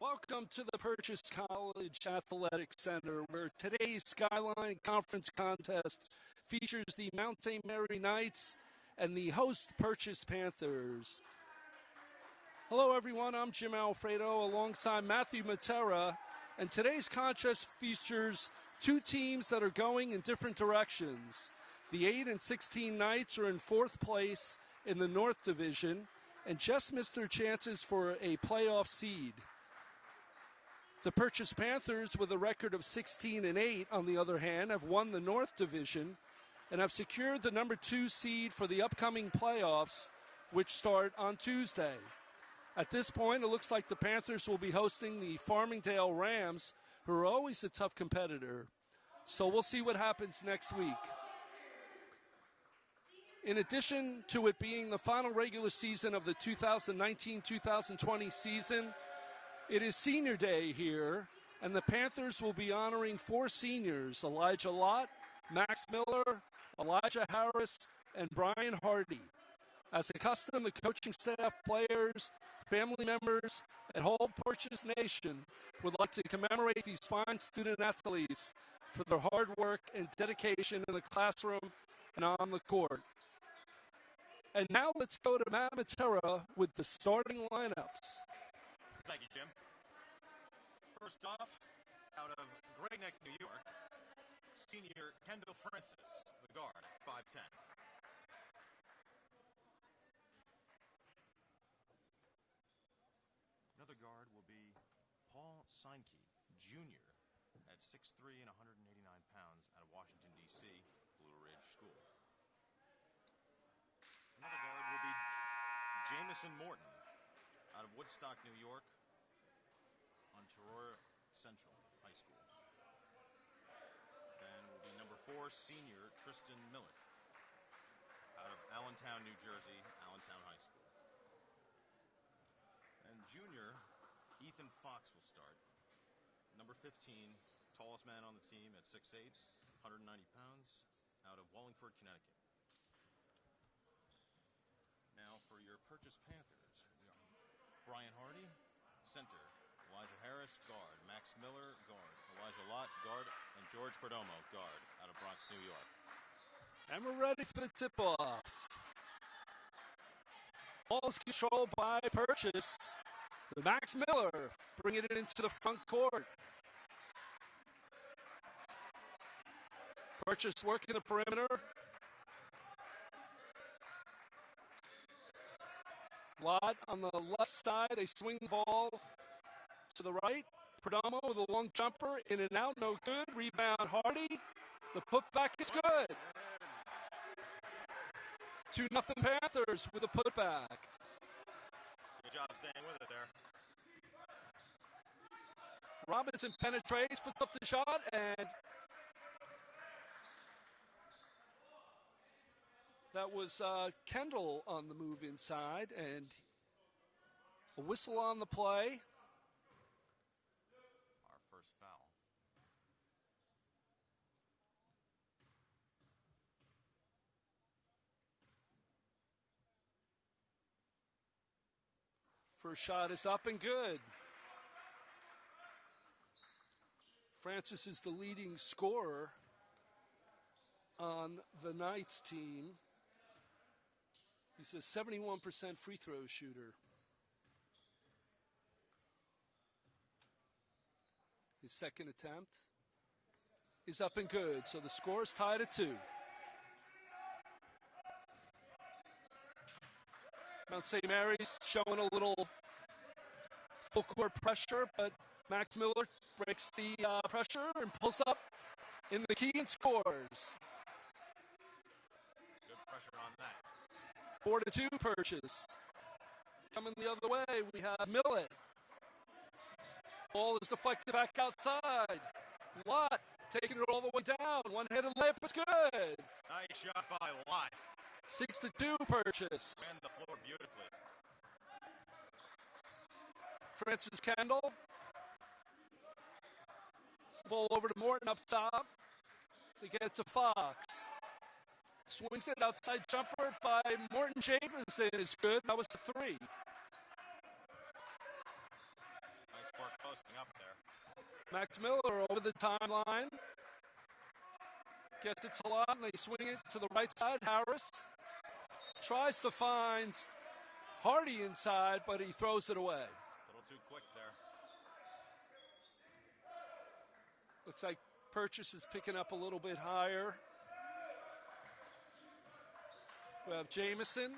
Welcome to the Purchase College Athletic Center, where today's Skyline Conference contest features the Mount St. Mary Knights and the host Purchase Panthers. Hello, everyone. I'm Jim Alfredo alongside Matthew Matera, and today's contest features two teams that are going in different directions. The 8 and 16 Knights are in fourth place in the North Division and just missed their chances for a playoff seed. The Purchase Panthers, with a record of 16 and 8, on the other hand, have won the North Division and have secured the number 2 seed for the upcoming playoffs, which start on Tuesday. At this point, it looks like the Panthers will be hosting the Farmingdale Rams, who are always a tough competitor. So we'll see what happens next week. In addition to it being the final regular season of the 2019-2020 season, it is Senior Day here, and the Panthers will be honoring 4 seniors: Elijah Lott, Max Miller, Elijah Harris, and Brian Hardy. As a custom, the coaching staff, players, family members, and whole Purchase Nation would like to commemorate these fine student athletes for their hard work and dedication in the classroom and on the court. And now let's go to Matt Matera with the starting lineups. Thank you, Jim. First off, out of Great Neck, New York, senior Kendall Francis, the guard, 5'10". Another guard will be Paul Seinke, Jr., at 6'3" and 189 pounds, out of Washington, D.C., Blue Ridge School. Another guard will be Jamison Morton, out of Woodstock, New York, on Aurora Central High School. Then will be number 4 senior Tristan Millett, out of Allentown, New Jersey, Allentown High School. And junior Ethan Fox will start. Number 15, tallest man on the team at 6'8", 190 pounds, out of Wallingford, Connecticut. Now for your Purchase Panthers, we are Brian Hardy, center. Elijah Harris, guard. Max Miller, guard. Elijah Lott, guard. And George Perdomo, guard, out of Bronx, New York. And we're ready for the tip-off. Ball's controlled by Purchase. Max Miller bringing it into the front court. Purchase working the perimeter. Lott on the left side. They swing the ball to the right. Perdomo with a long jumper. In and out, no good. Rebound Hardy. The putback is good. 2-0 Panthers with a putback. Good job staying with it there. Robinson penetrates, puts up the shot, and that was Kendall on the move inside, and a whistle on the play. Our first foul. First shot is up and good. Francis is the leading scorer on the Knights team. He's a 71% free throw shooter. His second attempt is up and good, so the score is tied at 2. Mount St. Mary's showing a little full court pressure, but Max Miller breaks the pressure and pulls up in the key and scores. Good pressure on that. 4-2 Purchase. Coming the other way, we have Millet. Ball is deflected back outside. Lott taking it all the way down. One-handed layup is good. Nice shot by Lott. 6-2 Purchase. Ran the floor beautifully. Francis Kendall. Ball over to Morton up top. They get it to Fox. Swings it outside jumper by Morton Jamison is good. That was a 3. Nice work posting up there. Max Miller over the timeline. Gets it to Lott, and they swing it to the right side. Harris tries to find Hardy inside, but he throws it away. A little too quick there. Looks like Purchase is picking up a little bit higher. We have Jamison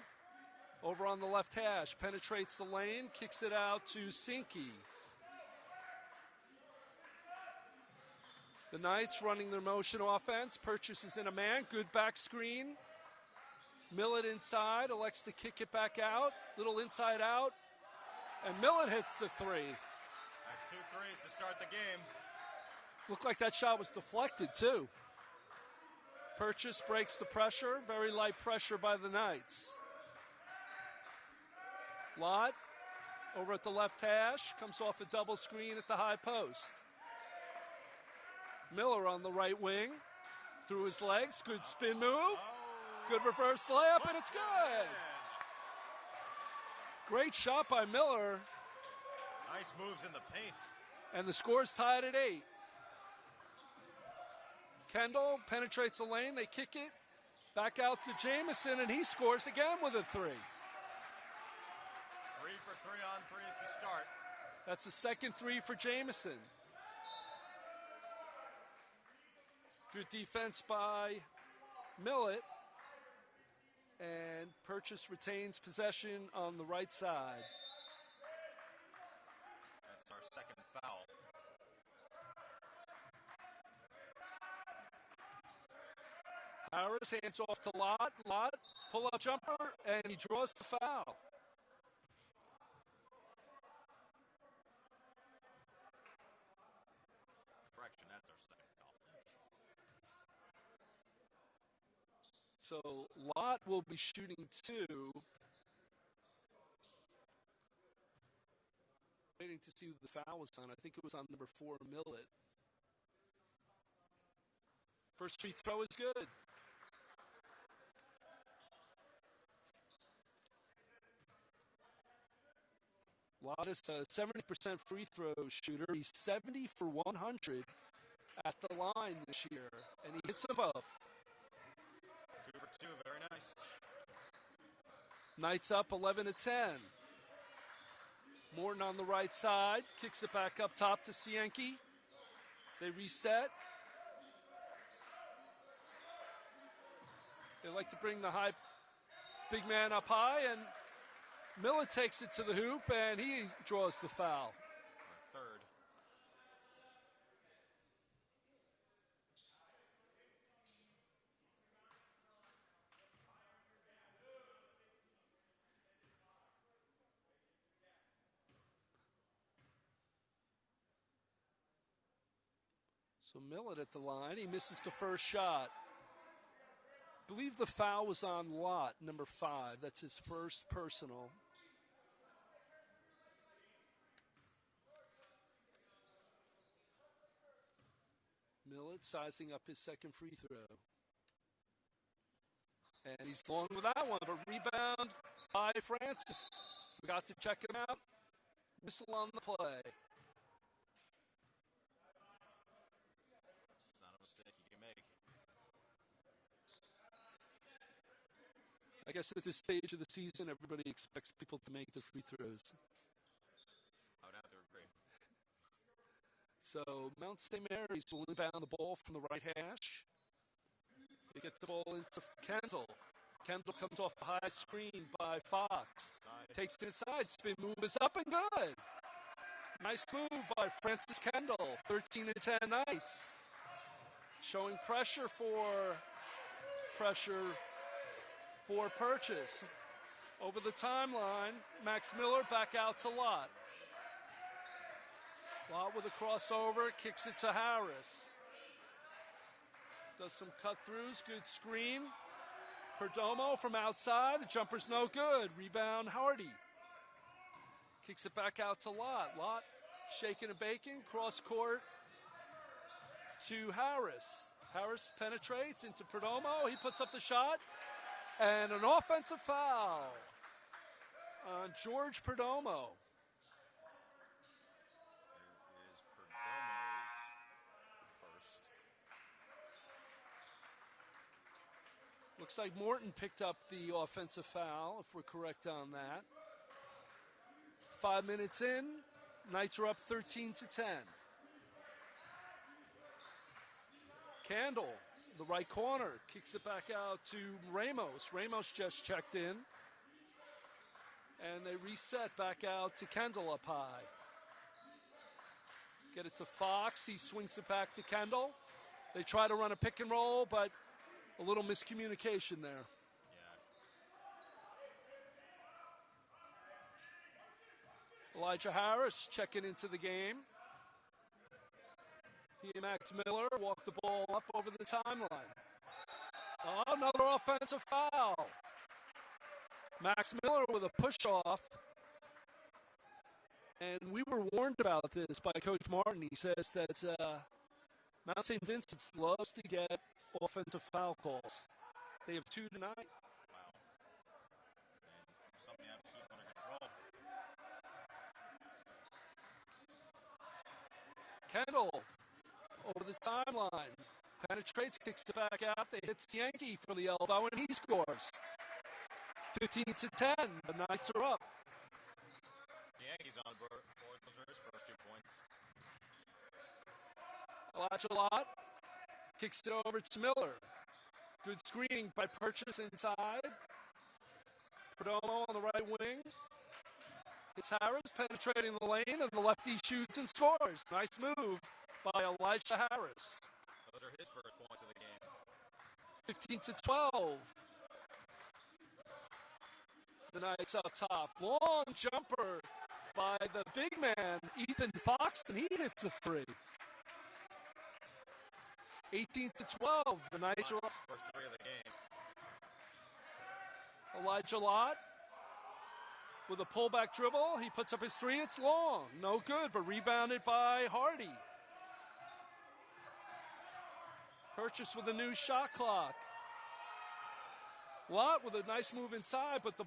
over on the left hash. Penetrates the lane, kicks it out to Sinke. The Knights running their motion offense. Purchase is in a man. Good back screen. Millet inside. Elects to kick it back out. Little inside out. And Millet hits the 3. That's 2 threes to start the game. Looked like that shot was deflected, too. Purchase breaks the pressure. Very light pressure by the Knights. Lott over at the left hash. Comes off a double screen at the high post. Miller on the right wing. Through his legs. Good spin move. Good reverse layup, and it's good. Great shot by Miller. Nice moves in the paint. And the score's tied at 8. Kendall penetrates the lane. They kick it back out to Jamison, and he scores again with a 3. 3 for 3 on threes to start. That's the second 3 for Jamison. Good defense by Millet. And Purchase retains possession on the right side. That's our second foul. Harris hands off to Lott. Lott, pull-up jumper, and he draws the foul. Correction, that's our second foul. So Lott will be shooting 2. Waiting to see who the foul was on. I think it was on number 4, Millet. First free throw is good. Lott is a 70% free throw shooter. He's 70 for 100 at the line this year, and he hits them both. 2 for 2, very nice. Knights up 11-10. Morton on the right side, kicks it back up top to Cienki. They reset. They like to bring the big man up high, and Miller takes it to the hoop, and he draws the foul. Our third. So Millett at the line. He misses the first shot. I believe the foul was on Lott, number 5. That's his first personal. Millett sizing up his second free throw. And he's long with that one. A rebound by Francis. Forgot to check him out. Whistle on the play. I guess at this stage of the season, everybody expects people to make the free throws. I would have to agree. So Mount St. Mary's will inbound the ball from the right hash. They get the ball into Kendall. Kendall comes off the high screen by Fox. Takes it inside. Spin move is up and good. Nice move by Francis Kendall. 13-10 Knights. Showing pressure for Purchase. Over the timeline, Max Miller back out to Lott. Lott with a crossover, kicks it to Harris. Does some cut-throughs, good screen. Perdomo from outside, the jumper's no good. Rebound, Hardy. Kicks it back out to Lott. Lott shaking and baking, cross-court to Harris. Harris penetrates into Perdomo. He puts up the shot. And an offensive foul on George Perdomo. There is Perdomo's first. Looks like Morton picked up the offensive foul, if we're correct on that. 5 minutes in, Knights are up 13-10. Candle. The right corner, kicks it back out to Ramos. Ramos just checked in. And they reset back out to Kendall up high. Get it to Fox. He swings it back to Kendall. They try to run a pick and roll, but a little miscommunication there. Yeah. Elijah Harris checking into the game. He and Max Miller walk the ball up over the timeline. Oh, another offensive foul. Max Miller with a push-off. And we were warned about this by Coach Martin. He says that Mount St. Vincent's loves to get offensive foul calls. They have 2 tonight. Wow. And something you have to keep under control. Kendall over the timeline. Penetrates, kicks it back out. They hit Cienki for the elbow, and he scores. 15-10. The Knights are up. The Yankees on board. Those are his first 2 points. Elijah Lott kicks it over to Miller. Good screening by Purchase inside. Perdomo on the right wing. It's Harris penetrating the lane, and the lefty shoots and scores. Nice move by Elijah Harris. Those are his first points of the game. 15-12. The Knights up top. Long jumper by the big man, Ethan Fox, and he hits the three. 18-12. The Knights are up. First 3 of the game. Elijah Lott with a pullback dribble. He puts up his three. It's long. No good, but rebounded by Hardy. Purchase with a new shot clock. Lott with a nice move inside, but the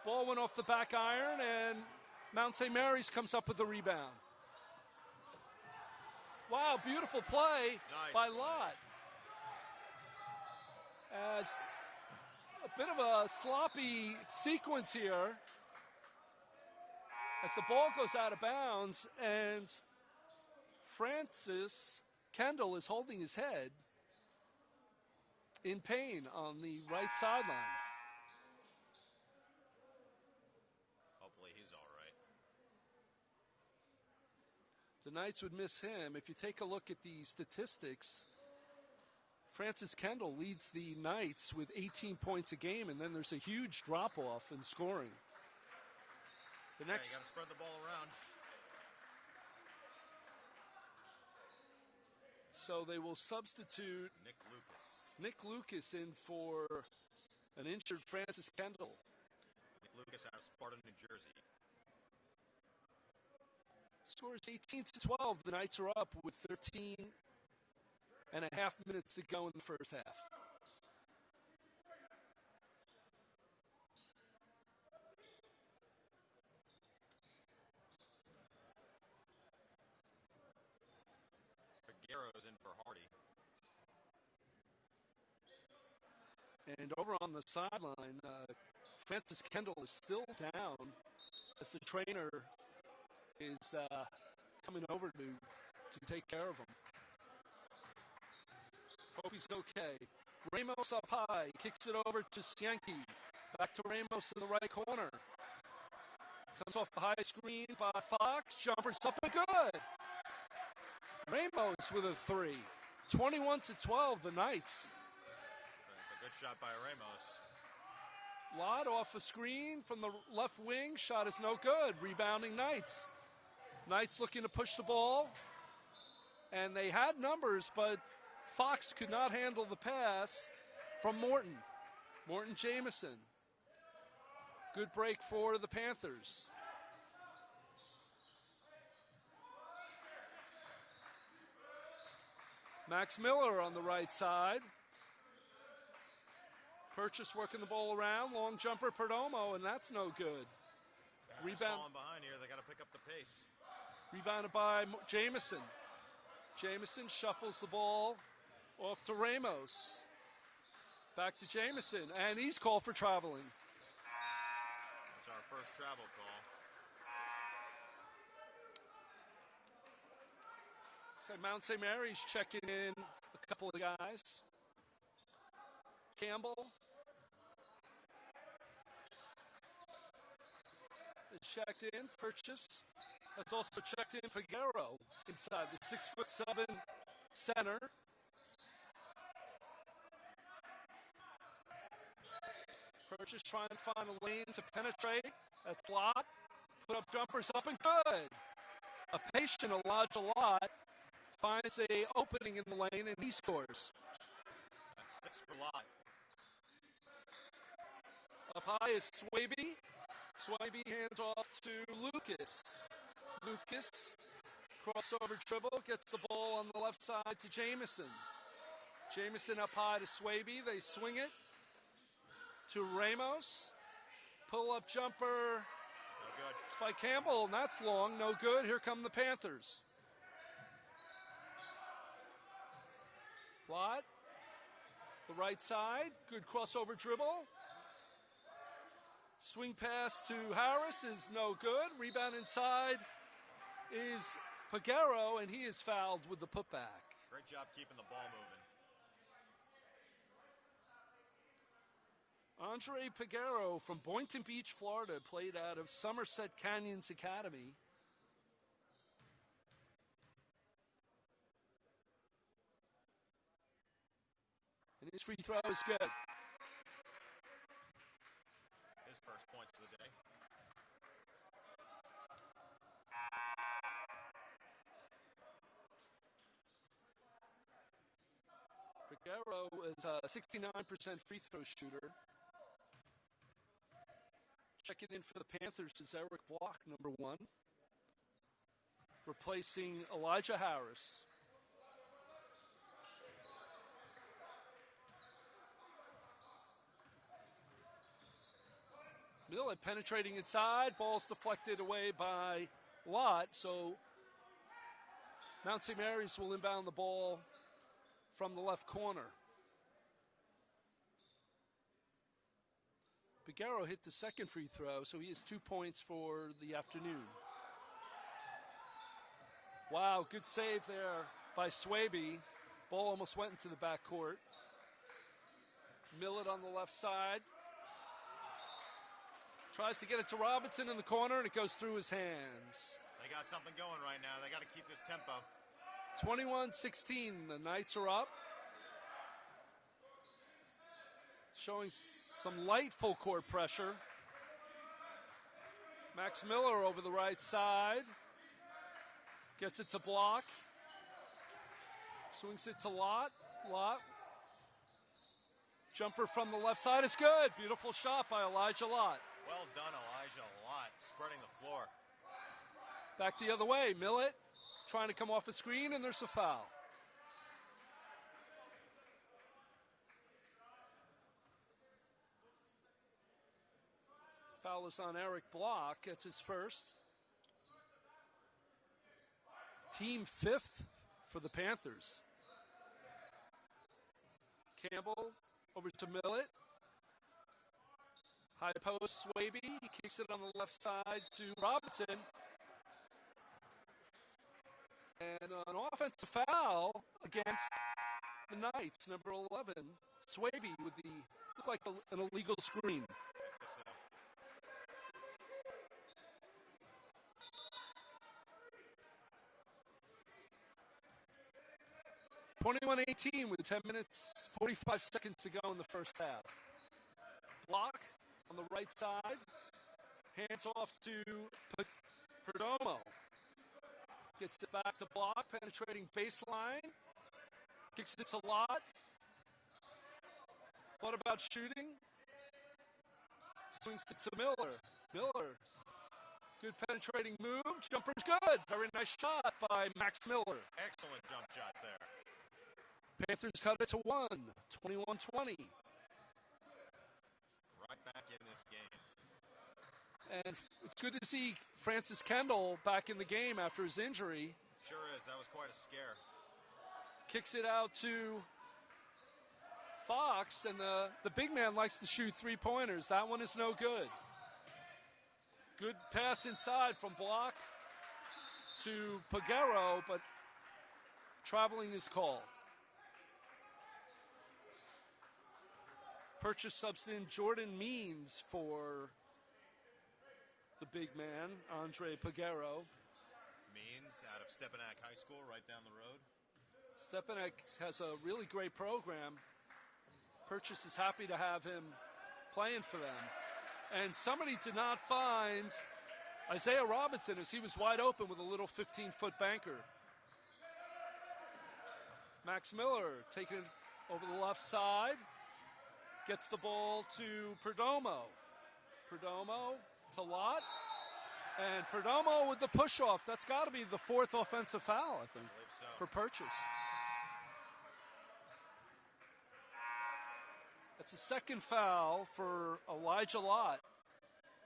ball went off the back iron, and Mount St. Mary's comes up with the rebound. Wow, beautiful play by Lott. As a bit of a sloppy sequence here, as the ball goes out of bounds, and Francis Kendall is holding his head in pain on the right sideline. Hopefully he's all right. The Knights would miss him. If you take a look at the statistics, Francis Kendall leads the Knights with 18 points a game, and then there's a huge drop-off in scoring. The next, you got to spread the ball around. So they will substitute Nick Lucas in for an injured Francis Kendall. Nick Lucas out of Sparta, New Jersey. Score is 18-12. The Knights are up with 13 and a half minutes to go in the first half. Figueroa's in for Hardy. And over on the sideline, Francis Kendall is still down as the trainer is coming over to take care of him. Hope he's okay. Ramos up high, kicks it over to Sienki. Back to Ramos in the right corner. Comes off the high screen by Fox. Jumper's up and good. Ramos with a three. 21-12, the Knights. That's a good shot by Ramos. Lott off a screen from the left wing. Shot is no good. Rebounding Knights. Knights looking to push the ball. And they had numbers, but Fox could not handle the pass from Morton. Morton Jameson. Good break for the Panthers. Max Miller on the right side. Purchase working the ball around. Long jumper, Perdomo, and that's no good. Rebound. Falling behind here. They got to pick up the pace. Rebounded by Jameson. Jameson shuffles the ball off to Ramos. Back to Jameson, and he's called for traveling. That's our first travel call. So Mount St. Mary's checking in a couple of guys. Campbell is checked in. Purchase has also checked in Figueroa inside the 6'7" center. Purchase trying to find a lane to penetrate. That's Lott. Put up jumpers up and good. A patient Elijah Lott finds a opening in the lane and he scores. That's 6 for Lott. Up high is Swaby. Swaby hands off to Lucas. Lucas, crossover dribble, gets the ball on the left side to Jameson. Jameson up high to Swaby. They swing it to Ramos. Pull-up jumper. No good. It's by Campbell, and that's long. No good. Here come the Panthers. Lott, the right side. Good crossover dribble. Swing pass to Harris is no good. Rebound inside is Figueroa, and he is fouled with the putback. Great job keeping the ball moving. Andre Figueroa from Boynton Beach, Florida, played out of Somerset Canyons Academy. And his free throw is good. His first points of the day. Figueroa is a 69% free throw shooter. Checking in for the Panthers is Eric Block, number 1. Replacing Elijah Harris. Millett penetrating inside. Ball's deflected away by Lott. So Mount St. Mary's will inbound the ball from the left corner. Piguero hit the second free throw, so he has 2 points for the afternoon. Wow, good save there by Swaby. Ball almost went into the backcourt. Millett on the left side. Tries to get it to Robinson in the corner, and it goes through his hands. They got something going right now. They got to keep this tempo. 21-16, the Knights are up. Showing some light full court pressure. Max Miller over the right side. Gets it to Block. Swings it to Lott. Lott. Jumper from the left side is good. Beautiful shot by Elijah Lott. Well done, Elijah Lott, spreading the floor. Back the other way. Millett trying to come off a screen, and there's a foul. Foul is on Eric Block. That's his first. Team 5th for the Panthers. Campbell over to Millett. High post, Swaby. He kicks it on the left side to Robinson. And an offensive foul against the Knights, number 11. Swaby with the, looked like an illegal screen. 21-18 with 10 minutes, 45 seconds to go in the first half. Block on the right side. Hands off to Perdomo. Gets it back to Block, penetrating baseline. Kicks it to Lott. Thought about shooting. Swings it to Miller. Miller. Good penetrating move. Jumper's good. Very nice shot by Max Miller. Excellent jump shot there. Panthers cut it to 1, 21-20. Right back in this game. And it's good to see Francis Kendall back in the game after his injury. Sure is. That was quite a scare. Kicks it out to Fox, and the big man likes to shoot three-pointers. That one is no good. Good pass inside from Block to Piguero, but traveling is called. Purchase substitute Jordan Means for the big man, Andre Piguero. Means out of Stepanak High School right down the road. Stepanak has a really great program. Purchase is happy to have him playing for them. And somebody did not find Isaiah Robinson as he was wide open with a little 15-foot banker. Max Miller taking it over the left side. Gets the ball to Perdomo. Perdomo to Lott. And Perdomo with the push-off. That's got to be the fourth offensive foul, I think, So. for Purchase. That's the second foul for Elijah Lott.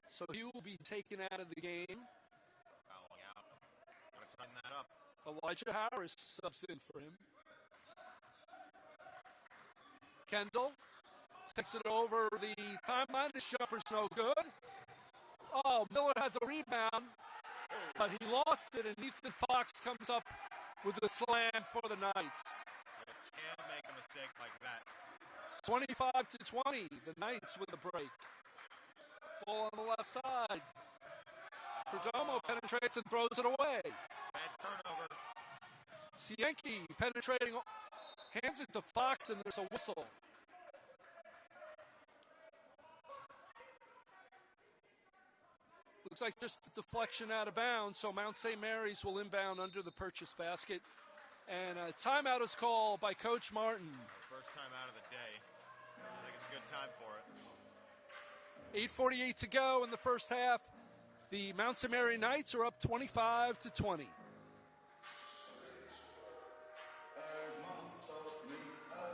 So he will be taken out of the game. Fouling out. Got to tighten that up. Elijah Harris subs in for him. Kendall takes it over the timeline. His jumper's no good. Oh, Miller had the rebound, but he lost it, and Ethan Fox comes up with a slam for the Knights. You can't make a mistake like that. 25-20, the Knights with the break. Ball on the left side. Perdomo penetrates and throws it away. Bad turnover. Sienki penetrating, hands it to Fox, and there's a whistle. Looks like just a deflection out of bounds, so Mount St. Mary's will inbound under the Purchase basket. And a timeout is called by Coach Martin. First time out of the day. I think it's a good time for it. 8:48 to go in the first half. The Mount St. Mary Knights are up 25-20.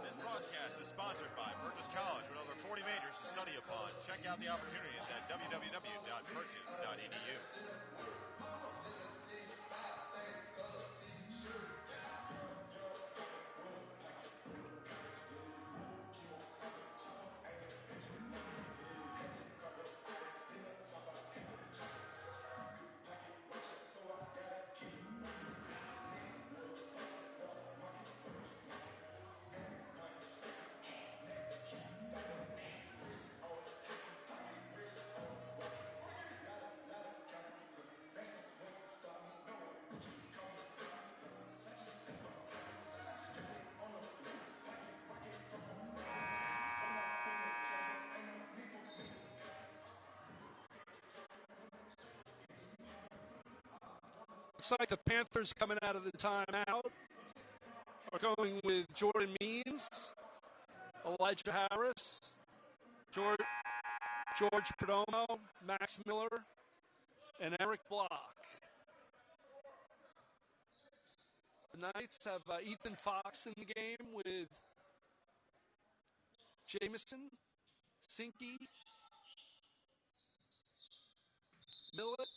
This broadcast is sponsored by Purchase College with over 40 majors to study upon. Check out the opportunities at www.purchase.edu. Looks like the Panthers coming out of the timeout are going with Jordan Means, Elijah Harris, George Perdomo, Max Miller, and Eric Block. The Knights have Ethan Fox in the game with Jamison, Sinke, Millett,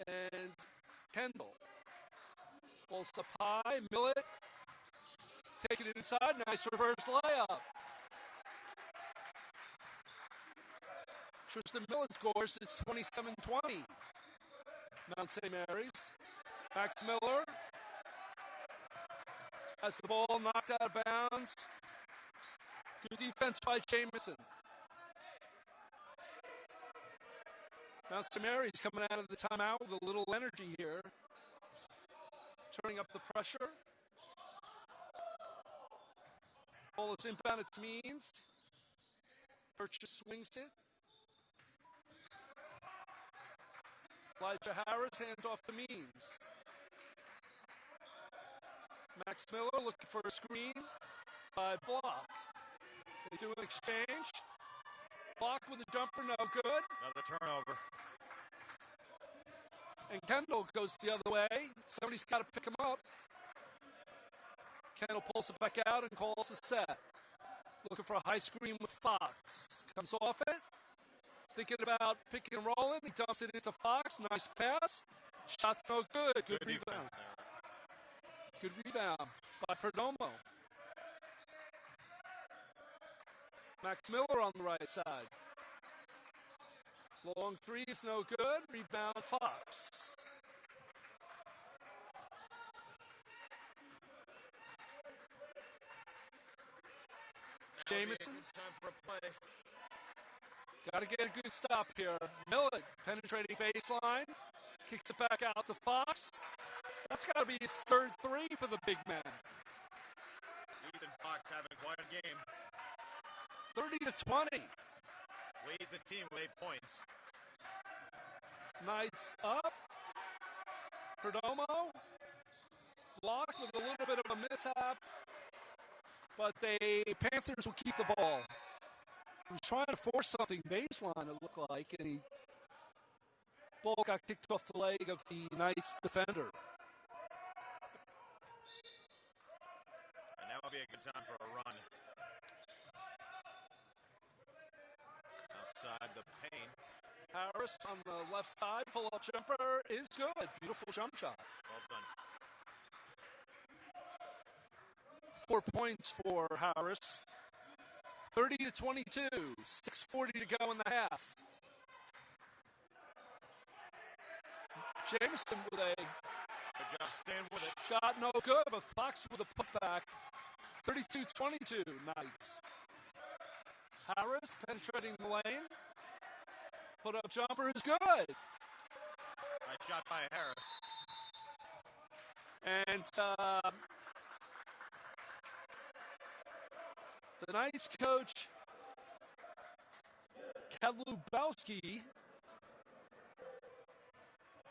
and Kendall. Balls up high, Millett taking it inside, nice reverse layup. Tristan Millett scores, it's 27-20. Mount St. Mary's. Max Miller has the ball knocked out of bounds. Good defense by Jamison. Mount St. Mary's coming out of the timeout with a little energy here. Turning up the pressure. Ball is inbound, it's Means. Purchase swings it. Elijah Harris hands off to Means. Max Miller looking for a screen by Block. They do an exchange. Block with a jumper, no good. Another turnover. And Kendall goes the other way. Somebody's got to pick him up. Kendall pulls it back out and calls a set. Looking for a high screen with Fox. Comes off it. Thinking about picking and rolling. He dumps it into Fox. Nice pass. Shot's no good. Good rebound. Good rebound by Perdomo. Max Miller on the right side. Long three is no good. Rebound Fox. Jamison. Time for a play. Got to get a good stop here. Millett penetrating baseline. Kicks it back out to Fox. That's got to be his third three for the big man. Ethan Fox having quite a game. 30-20. Leads the team with 8 points. Knights up. Perdomo. Block with a little bit of a mishap. But the Panthers will keep the ball. He was trying to force something baseline, it looked like, and he ball got kicked off the leg of the Knights defender. And that would be a good time for a run. Outside the paint. Harris on the left side, pull-up jumper is good. Beautiful jump shot. Well done. 4 points for Harris. 30-22. 6:40 to go in the half. Jamison with a Good job staying with it. shot, no good, but Fox with a putback. 32-22 Knights. Harris penetrating the lane. Put-up jumper is good. Nice shot by Harris. And the Knights coach, Kadlubowski,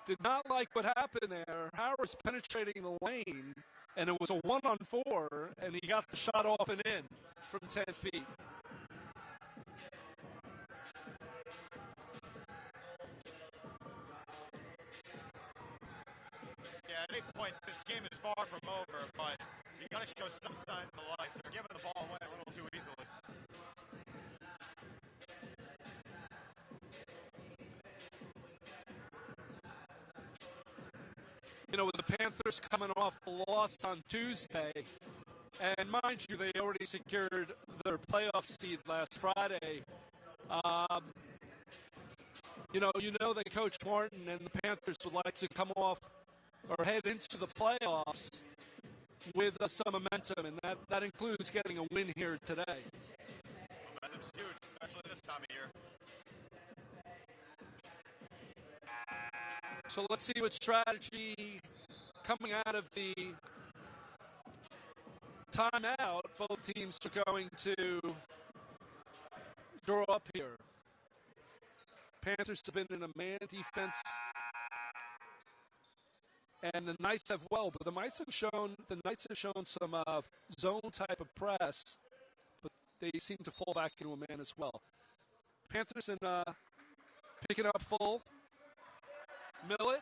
did not like what happened there. Harris penetrating the lane, and it was a 1-on-4, and he got the shot off and in from 10 feet. Yeah, at 8 points, this game is far from over, but you got to show some signs of life. They're giving the ball away a little too easily. You know, with the Panthers coming off the loss on Tuesday, and mind you, they already secured their playoff seed last Friday. You know that Coach Martin and the Panthers would like to come off or head into the playoffs with some momentum, and that includes getting a win here today. Momentum's huge, especially this time of year. So let's see what strategy coming out of the timeout both teams are going to draw up here. Panthers have been in a man defense, and the Knights have well, but the Knights have shown some zone type of press, but they seem to fall back into a man as well. Panthers picking up full. Millett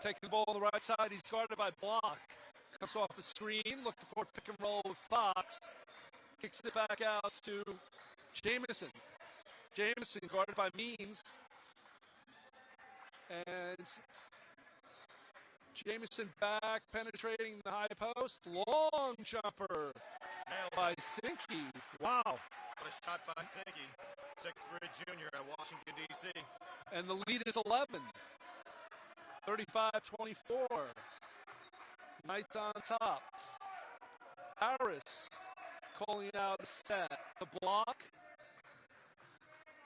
taking the ball on the right side. He's guarded by Block. Comes off a screen, looking for a pick and roll with Fox. Kicks it back out to Jamison. Jamison guarded by Means. And Jamison back, penetrating the high post. Long jumper by Sinke. Wow. What a shot by Sinke, 6'3" junior at Washington, D.C. And the lead is 11. 35-24. Knights on top. Harris calling out a set. The block.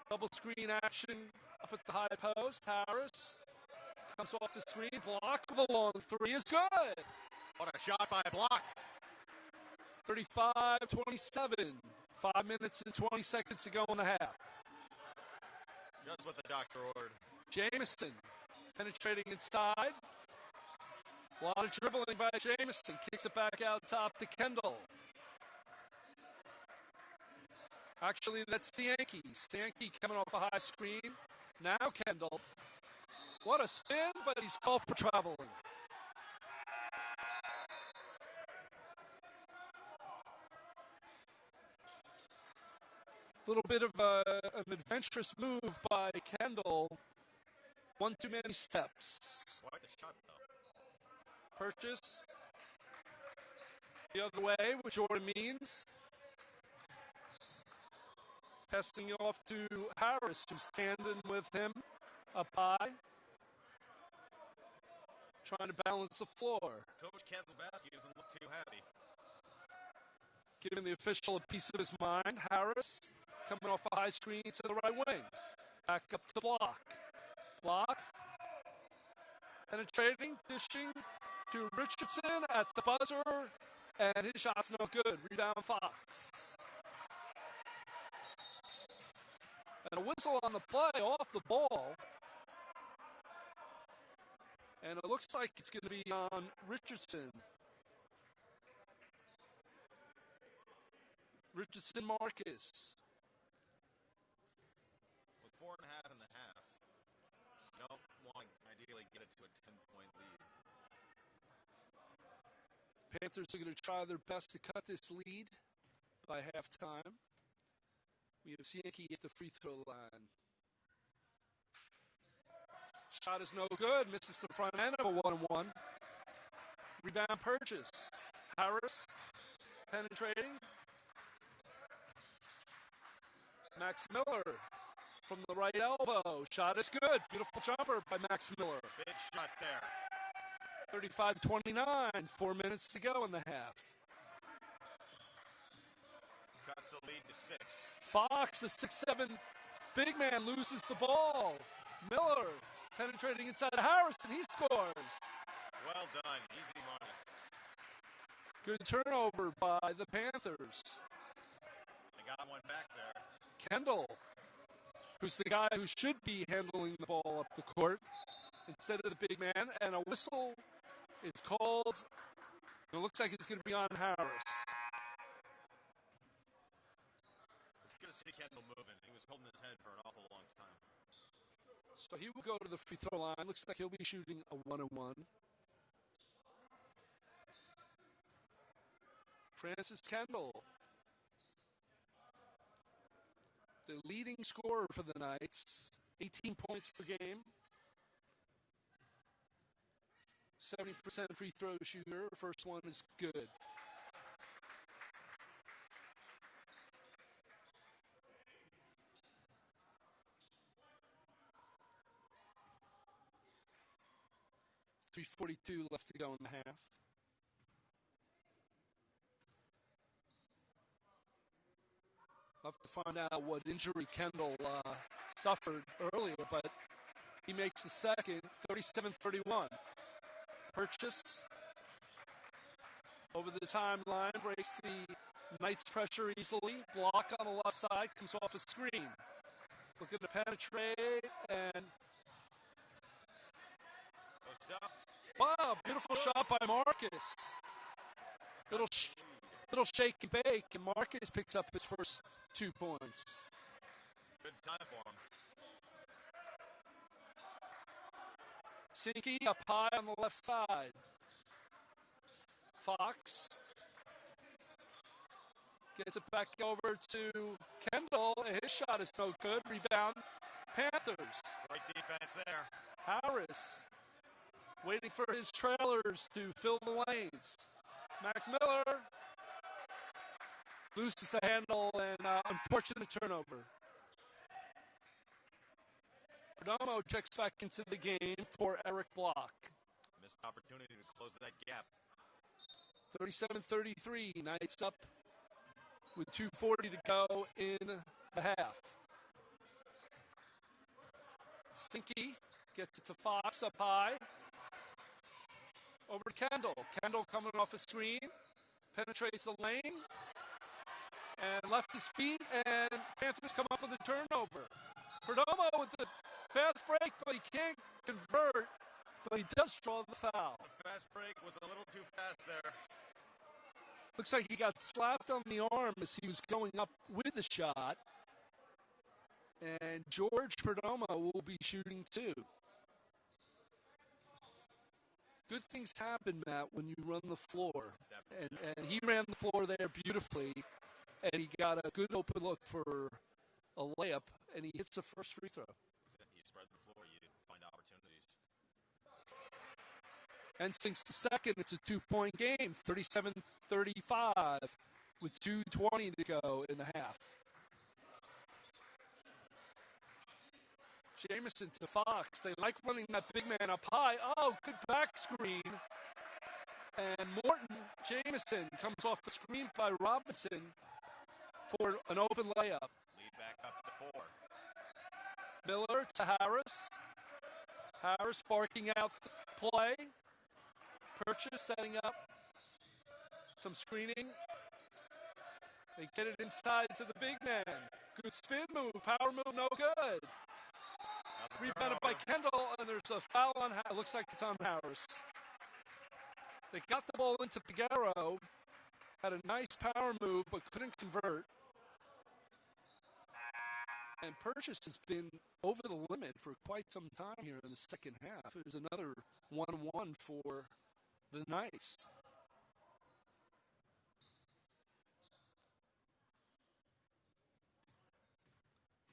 Double screen action up at the high post. Harris comes off the screen. Block of a long three is good. What a shot by Block. 35-27. 5 minutes and 20 seconds to go in the half. Just what the doctor ordered. Jamison penetrating inside. A lot of dribbling by Jamison. Kicks it back out top to Kendall. Actually, that's Stanky. Stanky coming off a high screen. Now Kendall. What a spin, but he's called for traveling. A little bit of an adventurous move by Kendall. One too many steps. Quite the shot, though. Purchase the other way, which Jordan means. Passing it off to Harris, who's standing with him up high. Trying to balance the floor. Coach Kazlowski doesn't look too happy. Giving the official a piece of his mind. Harris coming off a high screen to the right wing. Back up to Block. Block. Penetrating, dishing to Richardson at the buzzer. And his shot's no good. Rebound Fox. And a whistle on the play off the ball. And it looks like it's going to be on Richardson. Richardson Marcus. With 4.5 in the half. Nope, want to ideally get it to a 10-point lead. Panthers are going to try their best to cut this lead by halftime. We have Sienke at the free throw line. Shot is no good. Misses the front end of a 1-1. Rebound Purchase. Harris penetrating. Max Miller from the right elbow. Shot is good. Beautiful jumper by Max Miller. Big shot there. 35-29. 4 minutes to go in the half. Cuts the lead to 6. Fox, the 6'7" big man, loses the ball. Miller penetrating inside Harris, and he scores. Well done. Easy money. Good turnover by the Panthers. They got one back there. Kendall, who's the guy who should be handling the ball up the court instead of the big man, and a whistle is called. It looks like it's going to be on Harris. It's good to see Kendall moving. He was holding his head for an awful long time. So he will go to the free throw line. Looks like he'll be shooting a 1-1. Francis Kendall, the leading scorer for the Knights, 18 points per game. 70% free throw shooter. First one is good. .342 left to go in the half. I'll have to find out what injury Kendall suffered earlier, but he makes the second, 37-31. Purchase over the timeline, breaks the Knights pressure easily. Block on the left side, comes off a screen. Looking to penetrate, and wow, beautiful shot by Marcus. Little shake and bake, and Marcus picks up his first 2 points. Good time for him. Sinky up high on the left side. Fox gets it back over to Kendall, and his shot is no good. Rebound, Panthers. Great defense there. Harris waiting for his trailers to fill the lanes. Max Miller loses the handle, and unfortunate turnover. Perdomo checks back into the game for Eric Block. Missed opportunity to close that gap. 37-33, Knights up with 2:40 to go in the half. Stinky gets it to Fox up high. Over to Kendall. Kendall coming off a screen, penetrates the lane, and left his feet, and Panthers come up with a turnover. Perdomo with the fast break, but he can't convert, but he does draw the foul. The fast break was a little too fast there. Looks like he got slapped on the arm as he was going up with the shot. And George Perdomo will be shooting too. Good things happen, Matt, when you run the floor. And he ran the floor there beautifully, and he got a good open look for a layup, and he hits the first free throw. You spread the floor, you find opportunities. And since the second, it's a 2-point game, 37-35, with 2:20 to go in the half. Jamison to Fox. They like running that big man up high. Oh, good back screen. And Morton Jamison comes off the screen by Robinson for an open layup. Lead back up to 4. Miller to Harris. Harris barking out the play. Purchase setting up some screening. They get it inside to the big man. Good spin move, power move, no good. Rebounded by Kendall, and there's a foul on, it looks like it's on Harris. They got the ball into Figueroa, had a nice power move, but couldn't convert. And Purchase has been over the limit for quite some time here in the second half. There's another 1-1 for the Knights.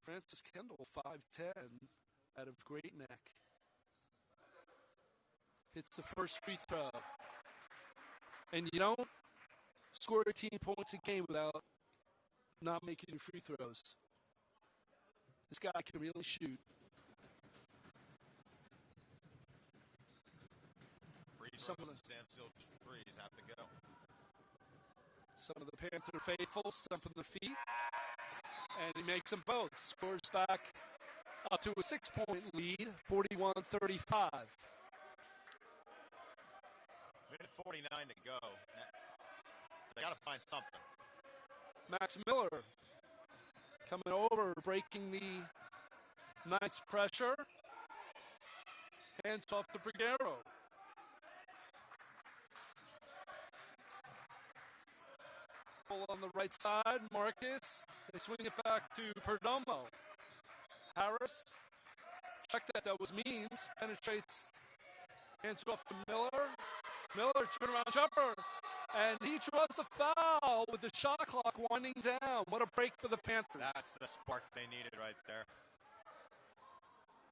Francis Kendall, 5'10", out of Great Neck. Hits the first free throw. And you don't score 18 points a game without not making your free throws. This guy can really shoot. Some of the standstill threes have to go. Some of the Panther faithful stumping their feet. And he makes them both. Scores back up to a 6-point lead, 41-35. Minute 49 to go. They got to find something. Max Miller coming over, breaking the Knights' pressure. Hands off to Figueroa. On the right side, Marcus. They swing it back to Perdomo. Harris, check that was Means. Penetrates, hands off to Miller. Miller, turnaround jumper. And he draws the foul with the shot clock winding down. What a break for the Panthers. That's the spark they needed right there.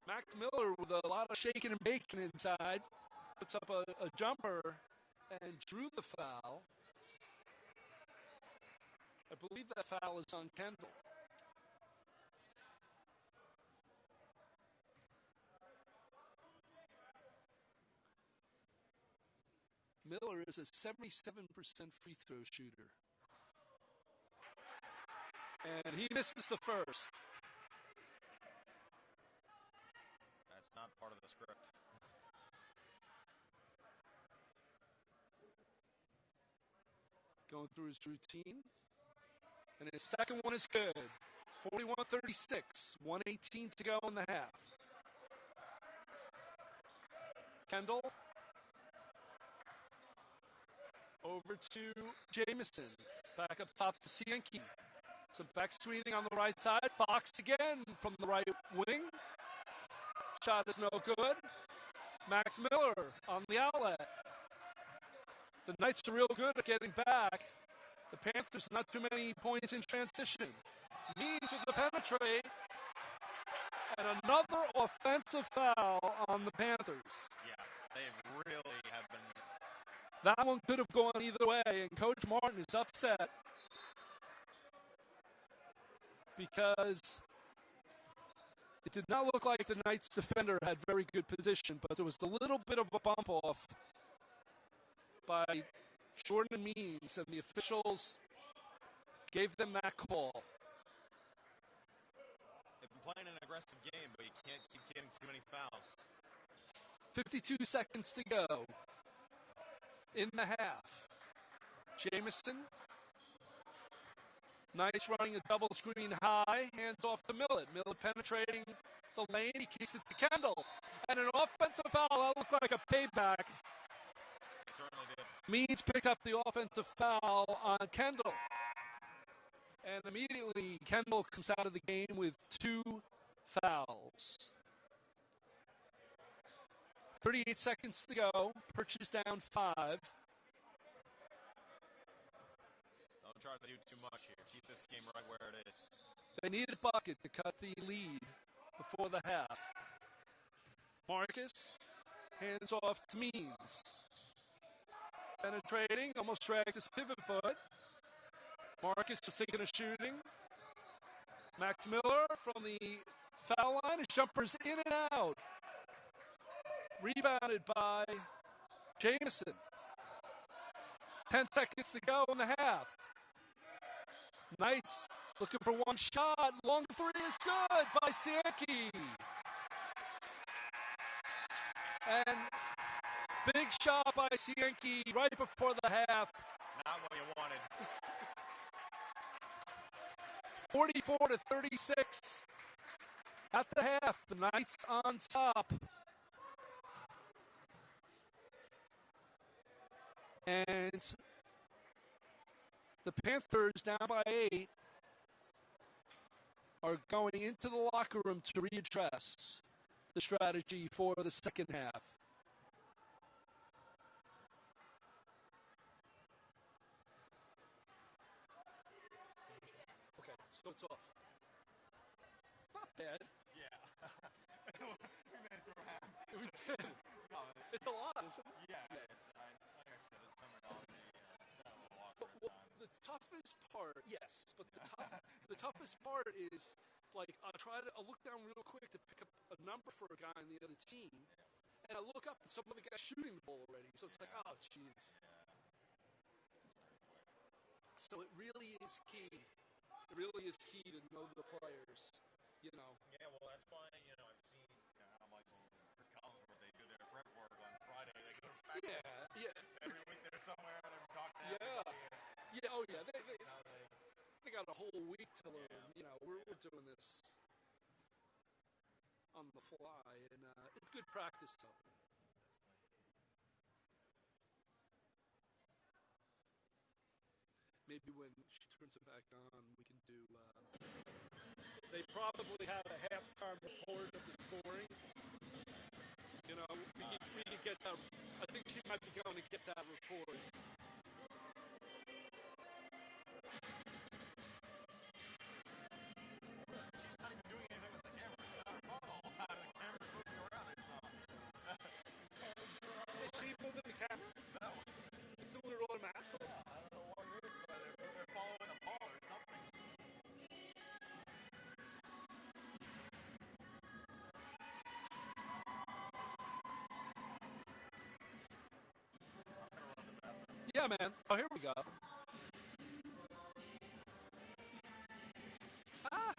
Max Miller with a lot of shaking and baking inside. puts up a jumper and drew the foul. I believe that foul is on Kendall. Miller is a 77% free throw shooter. And he misses the first. That's not part of the script. Going through his routine. And his second one is good. 41-36, 1:18 to go in the half. Kendall. Over to Jamison. Back up top to Cienki. Some back screening on the right side. Fox again from the right wing. Shot is no good. Max Miller on the outlet. The Knights are real good at getting back. The Panthers, not too many points in transition. Means with the penetrate. And another offensive foul on the Panthers. Yeah, they really have been. That one could have gone either way, and Coach Martin is upset because it did not look like the Knights defender had very good position, but there was a little bit of a bump off by Jordan and Means, and the officials gave them that call. They've been playing an aggressive game, but you can't keep getting too many fouls. 52 seconds to go in the half. Jamison. Nice running a double screen high. Hands off to Millett. Millett penetrating the lane. He kicks it to Kendall. And an offensive foul. That looked like a payback. It certainly did. Means picked up the offensive foul on Kendall. And immediately Kendall comes out of the game with 2 fouls. 38 seconds to go. Purchase down 5. Don't try to do too much here. Keep this game right where it is. They need a bucket to cut the lead before the half. Marcus hands off to Means. Penetrating, almost dragged his pivot foot. Marcus was thinking of shooting. Max Miller from the foul line. His jumper's in and out. Rebounded by Jamison. 10 seconds to go in the half. Knights looking for one shot. Long three is good by Cienki. And big shot by Cienki right before the half. Not what you wanted. 44-36. At the half, the Knights on top. And the Panthers, down by 8, are going into the locker room to readdress the strategy for the second half. Okay, so it's off. Not bad. Yeah. we made it through half. We did. No, It's a lot, isn't it? yeah, it is. Like I said, the terminology set a little awkward Well, at times. the toughest part, yes, but the toughest part is, like, I'll look down real quick to pick up a number for a guy on the other team, and I look up and some other guy's shooting the ball already. So it's like, oh, jeez. So it really is key. It really is key to know the players, you know. Yeah, well, that's why, I've seen, I'm like, well, Chris Collinsworth, they do their prep work on Friday. They go to practice. Yeah. Every week they're somewhere and they're talking to Yeah. everybody. Yeah, oh yeah. Now They got a whole week to learn. You know, we're doing this on the fly, and it's good practice, though. Maybe when she turns it back on, we can do. They probably have a halftime report of the scoring. You know, we can get that. I think she might be going to get that report. she's not even doing anything with the camera. She's on her phone the whole time. The camera's moving around. It's Is man. Oh, here we go. Ah.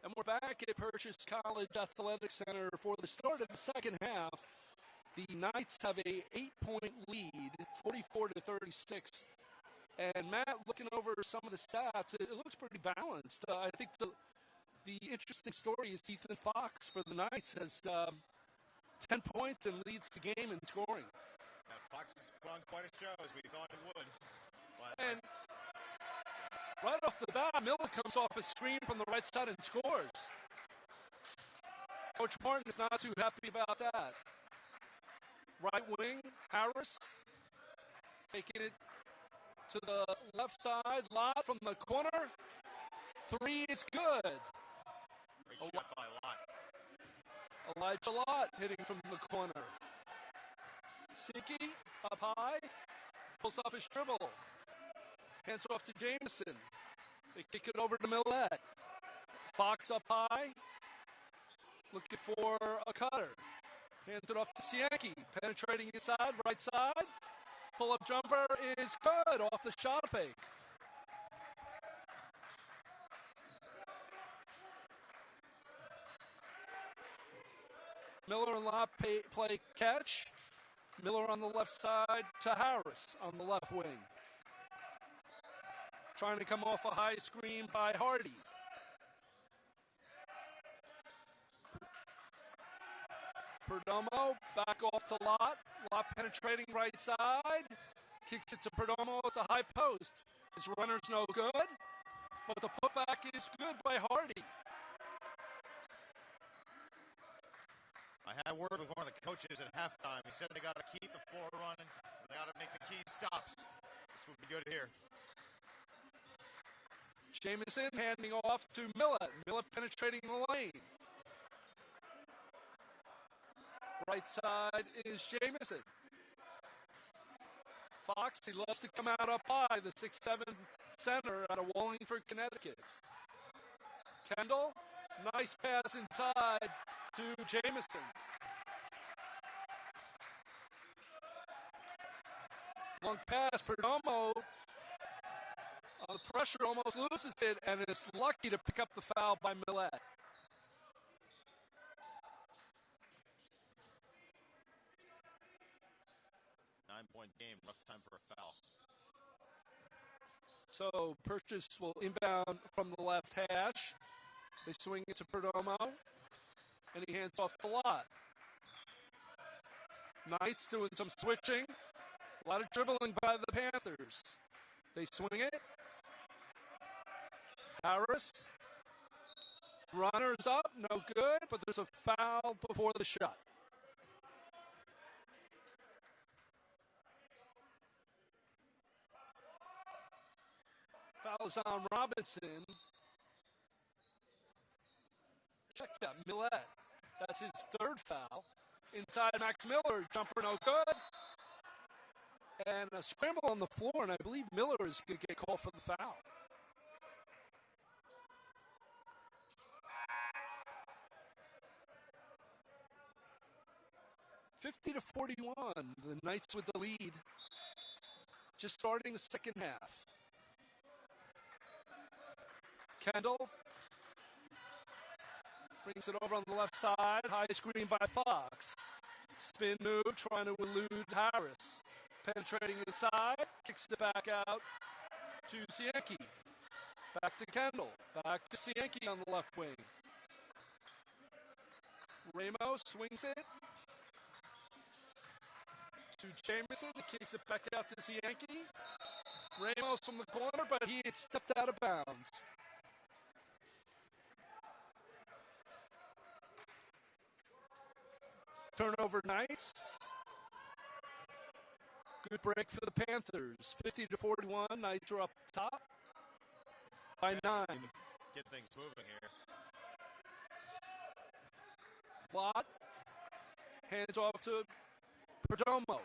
And we're back at Purchase College Athletic Center for the start of the second half. The Knights have a 8-point lead, 44-36. And Matt, looking over some of the stats, it looks pretty balanced. I think the interesting story is Ethan Fox for the Knights has 10 points and leads the game in scoring. Fox has put on quite a show, as we thought he would. And right off the bat, Miller comes off a screen from the right side and scores. Coach Martin is not too happy about that. Right wing, Harris taking it to the left side. Lott from the corner. Three is good. Great shot by Lott. Elijah Lott hitting from the corner. Sinky up high. Pulls up his dribble. Hands off to Jameson. They kick it over to Millette. Fox up high. Looking for a cutter. Hands it off to Sienki. Penetrating inside, right side. Pull-up jumper is good off the shot fake. Miller and Lott play catch. Miller on the left side to Harris on the left wing. Trying to come off a high screen by Hardy. Perdomo back off to Lott. Lott penetrating right side. Kicks it to Perdomo at the high post. His runner's no good, but the putback is good by Hardy. I had a word with one of the coaches at halftime. He said they got to keep the floor running. They got to make the key stops. This would be good here. Jameson handing off to Millett. Millett penetrating the lane. Right side is Jameson. Fox, he loves to come out up high, the 6'7" center out of Wallingford, Connecticut. Kendall, nice pass inside to Jameson. Long pass, Perdomo on the pressure almost loses it and is lucky to pick up the foul by Millette. Nine-point game, rough time for a foul. So Purchase will inbound from the left hash. They swing it to Perdomo, and he hands off to Lott. Knights doing some switching. A lot of dribbling by the Panthers. They swing it. Harris. Runners up, no good, but there's a foul before the shot. Foul is on Robinson. Check that, Millette. That's his third foul. Inside Max Miller, jumper no good. And a scramble on the floor, and I believe Miller is going to get called for the foul. (50-41), the Knights with the lead. Just starting the second half. Kendall brings it over on the left side. High screen by Fox. Spin move, trying to elude Harris. Penetrating inside, kicks it back out to Sienki. Back to Kendall. Back to Sienki on the left wing. Ramos swings it to Jameson. Kicks it back out to Sienki. Ramos from the corner, but he had stepped out of bounds. Turnover Knights. Good break for the Panthers. 50-41. Knights are up top by 9. Get things moving here. Lott hands off to Perdomo.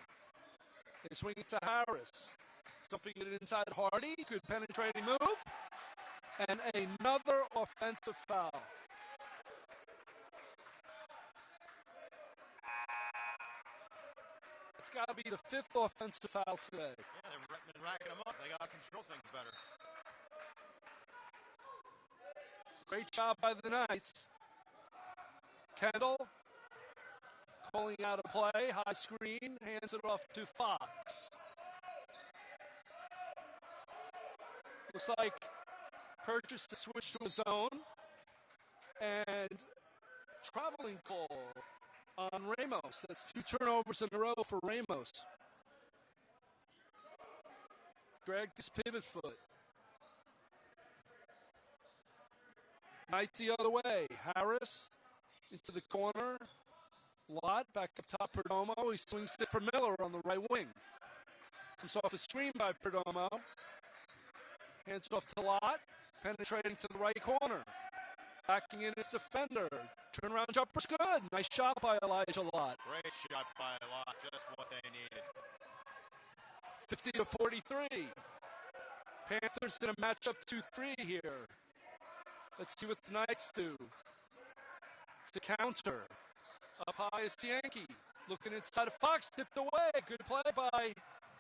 They swing it to Harris. Stumping it inside Hardy. Good penetrating move. And another offensive foul. It's got to be the 5th offensive foul today. Yeah, they've been racking them up. They got to control things better. Great job by the Knights. Kendall calling out a play, high screen, hands it off to Fox. Looks like Purchase to switch to a zone, and traveling call on Ramos. That's 2 turnovers in a row for Ramos. Dragged his pivot foot. Knights the other way. Harris into the corner. Lott back up top, Perdomo. He swings it for Miller on the right wing. Comes off a screen by Perdomo. Hands off to Lott. Penetrating to the right corner. Backing in his defender. Turnaround jumper's good. Nice shot by Elijah Lott. Great shot by Lott. Just what they needed. 50-43. Panthers in a matchup 2-3 here. Let's see what the Knights do. It's a counter. Up high is Yankee. Looking inside of Fox. Tipped away. Good play by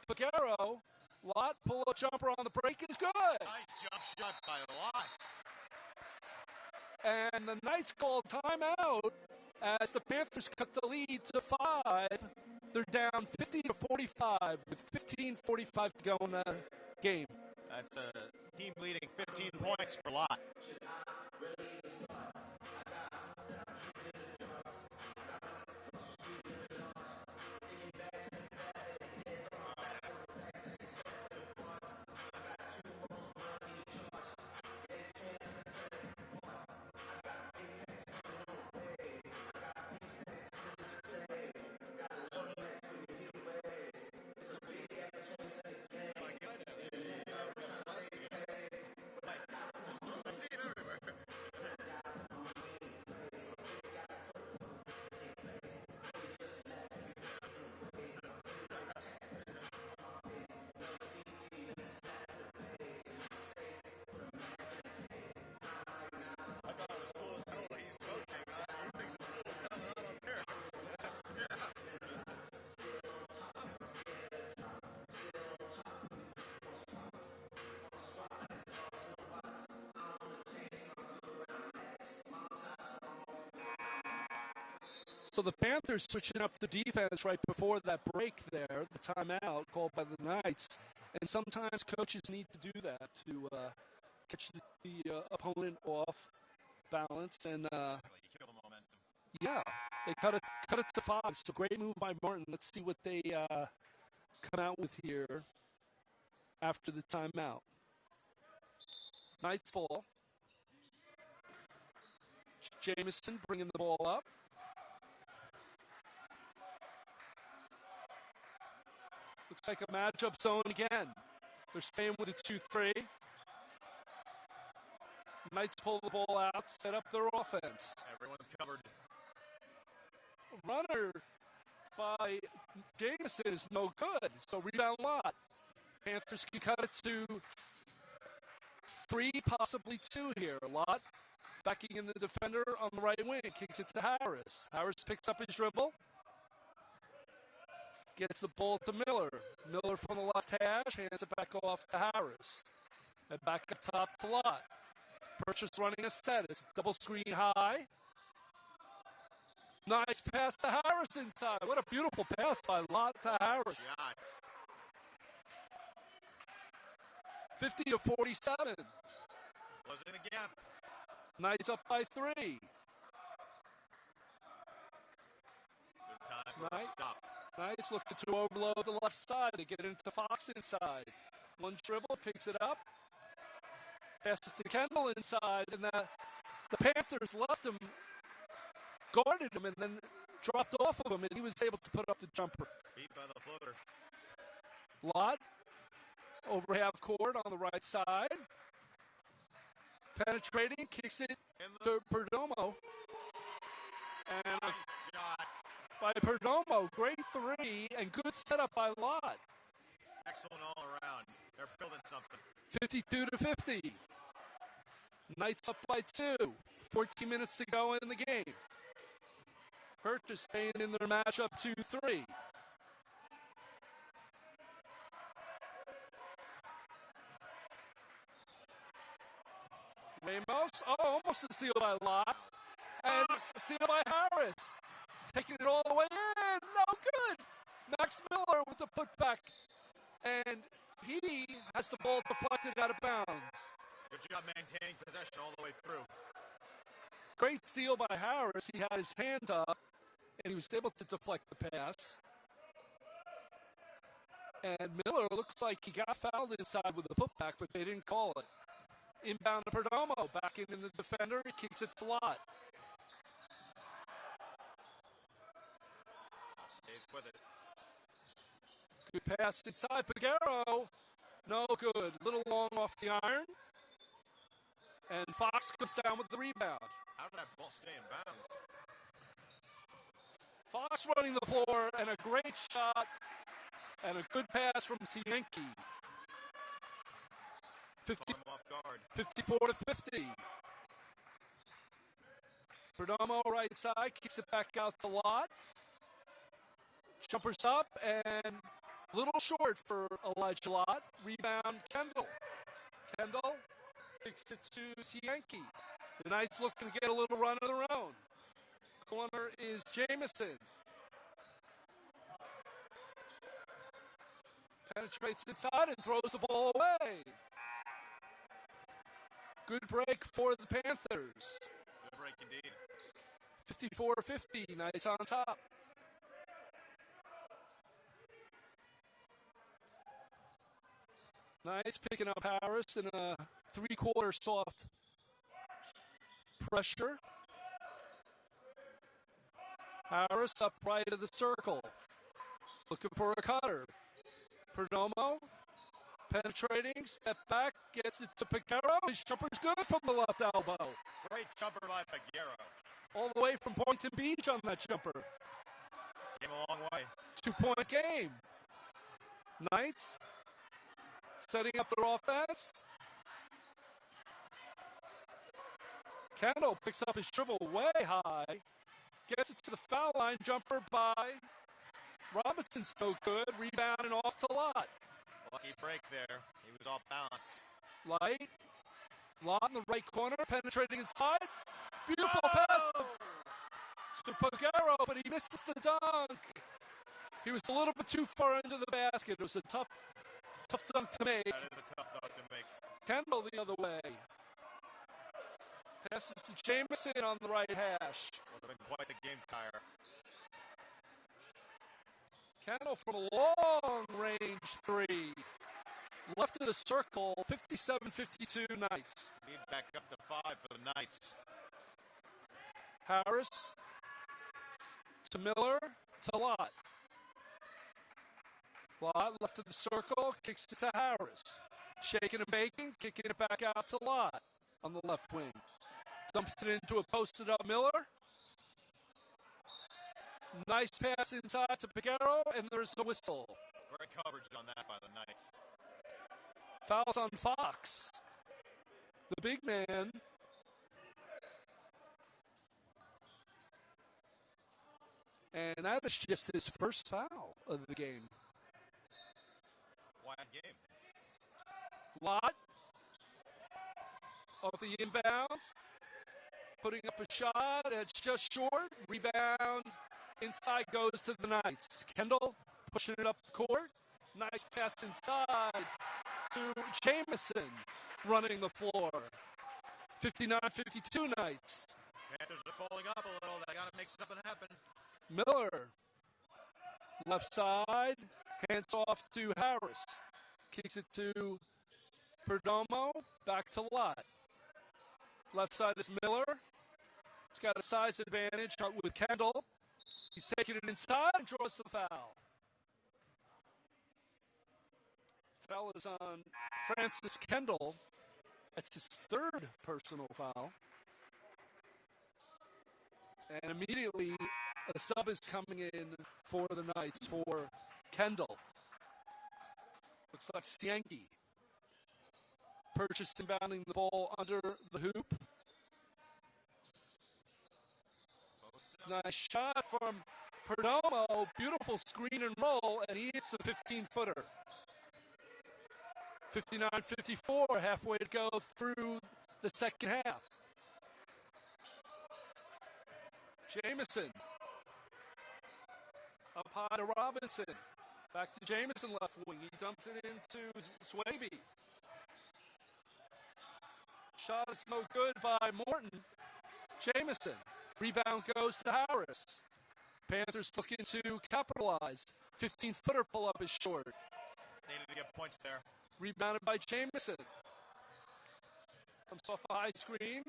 Pagero. Lott, pull-up jumper on the break is good. Nice jump shot by Lott. And the Knights call timeout as the Panthers cut the lead to 5. They're down 50-45 with 15:45 to go in the game. That's a team leading 15 points for Lott. So the Panthers switching up the defense right before that break there, the timeout called by the Knights. And sometimes coaches need to do that to catch the opponent off balance. And, You kill the momentum. yeah, they cut it to 5. So great move by Martin. Let's see what they come out with here after the timeout. Knights ball. Jamison bringing the ball up. Looks like a matchup zone again. They're staying with a 2-3. Knights pull the ball out, set up their offense. Everyone's covered. Runner by Jameson is no good, so rebound Lott. Panthers can cut it to 3, possibly 2 here. Lott backing in the defender on the right wing, kicks it to Harris. Harris picks up his dribble. Gets the ball to Miller. Miller from the left hash, hands it back off to Harris. And back up top to Lott. Purchase running a set. It's double screen high. Nice pass to Harris inside. What a beautiful pass by Lott to Harris. Shot. 50-47. Closing the gap. Knights up by 3. Good time for a Right. stop. Knights looking to overload the left side to get into Fox inside. One dribble, picks it up. Passes to Kendall inside, and the Panthers left him, guarded him, and then dropped off of him, and he was able to put up the jumper. Beat by the floater. Lott over half court on the right side. Penetrating, kicks it In the to Perdomo. And nice shot. by Perdomo, great 3, and good setup by Lott. Excellent all around. They're building something. 52-50. Knights up by 2. 14 minutes to go in the game. Purchase staying in their matchup 2-3. Ramos, almost a steal by Lott. And a steal by Harris. Taking it all the way in. No good. Max Miller with the putback. And he has the ball deflected out of bounds. Good job maintaining possession all the way through. Great steal by Harris. He had his hand up, and he was able to deflect the pass. And Miller looks like he got fouled inside with the putback, but they didn't call it. Inbound to Perdomo. Back in the defender. He kicks it to Lott. Stays with it. Good pass inside. Peguero. No good. Little long off the iron. And Fox comes down with the rebound. How did that ball stay in bounds? Fox running the floor, and a great shot, and a good pass from Cienki. 54 to 50. Perdomo right side, kicks it back out to Lott. Jumpers up, and a little short for Elijah Lott. Rebound, Kendall. Kendall kicks it to Cienki. The Knights looking to get a little run of their own. Corner is Jamison. Penetrates inside and throws the ball away. Good break for the Panthers. Good break indeed. 54-50, Knights on top. Knights picking up Harris in a three-quarter soft pressure. Harris up right of the circle. Looking for a cutter. Perdomo penetrating, step back, gets it to Peguero. His jumper's good from the left elbow. Great jumper by Peguero. All the way from Boynton Beach on that jumper. Came a long way. 2-point game. Knights setting up their offense. Kendall picks up his dribble way high. Gets it to the foul line. Jumper by Robinson's no good. Rebound and off to Lott. Lucky break there. He was off balance. Light. Lott in the right corner. Penetrating inside. Beautiful pass to Peguero, but he misses the dunk. He was a little bit too far into the basket. It was a tough dunk to make. That is a tough dunk to make. Kendall the other way. Passes to Jamison on the right hash. Would have been quite the game tire. Kendall from a long-range three. Left of the circle, 57-52 Knights. Lead back up to 5 for the Knights. Harris to Miller to Lott. Lott left of the circle, kicks it to Harris. Shaking and baking, kicking it back out to Lott on the left wing. Dumps it into a posted-up Miller. Nice pass inside to Peguero, and there's the whistle. Great coverage on that by the Knights. Fouls on Fox. The big man. And that is just his first foul of the game. Quiet game. Lott off the inbound. Putting up a shot. It's just short. Rebound. Inside goes to the Knights. Kendall pushing it up the court. Nice pass inside to Jamison running the floor. 59-52 Knights. Panthers are falling up a little. They got to make something happen. Miller. Left side. Hands off to Harris. Kicks it to Perdomo. Back to Lott. Left side is Miller. He's got a size advantage with Kendall. He's taking it inside and draws the foul. Foul is on Francis Kendall. That's his third personal foul. And immediately a sub is coming in for the Knights for Kendall. Looks like Cienki. Purchased inbounding the ball under the hoop. Nice shot from Perdomo. Beautiful screen and roll, and he hits the 15-footer. 59-54, halfway to go through the second half. Jamison. Up high to Robinson. Back to Jamison left wing. He dumps it into Swaby. Shot is no good by Morton. Jamison. Rebound goes to Harris. Panthers looking to capitalize. 15-footer pull-up is short. Needed to get points there. Rebounded by Jamison. Comes off a high screen.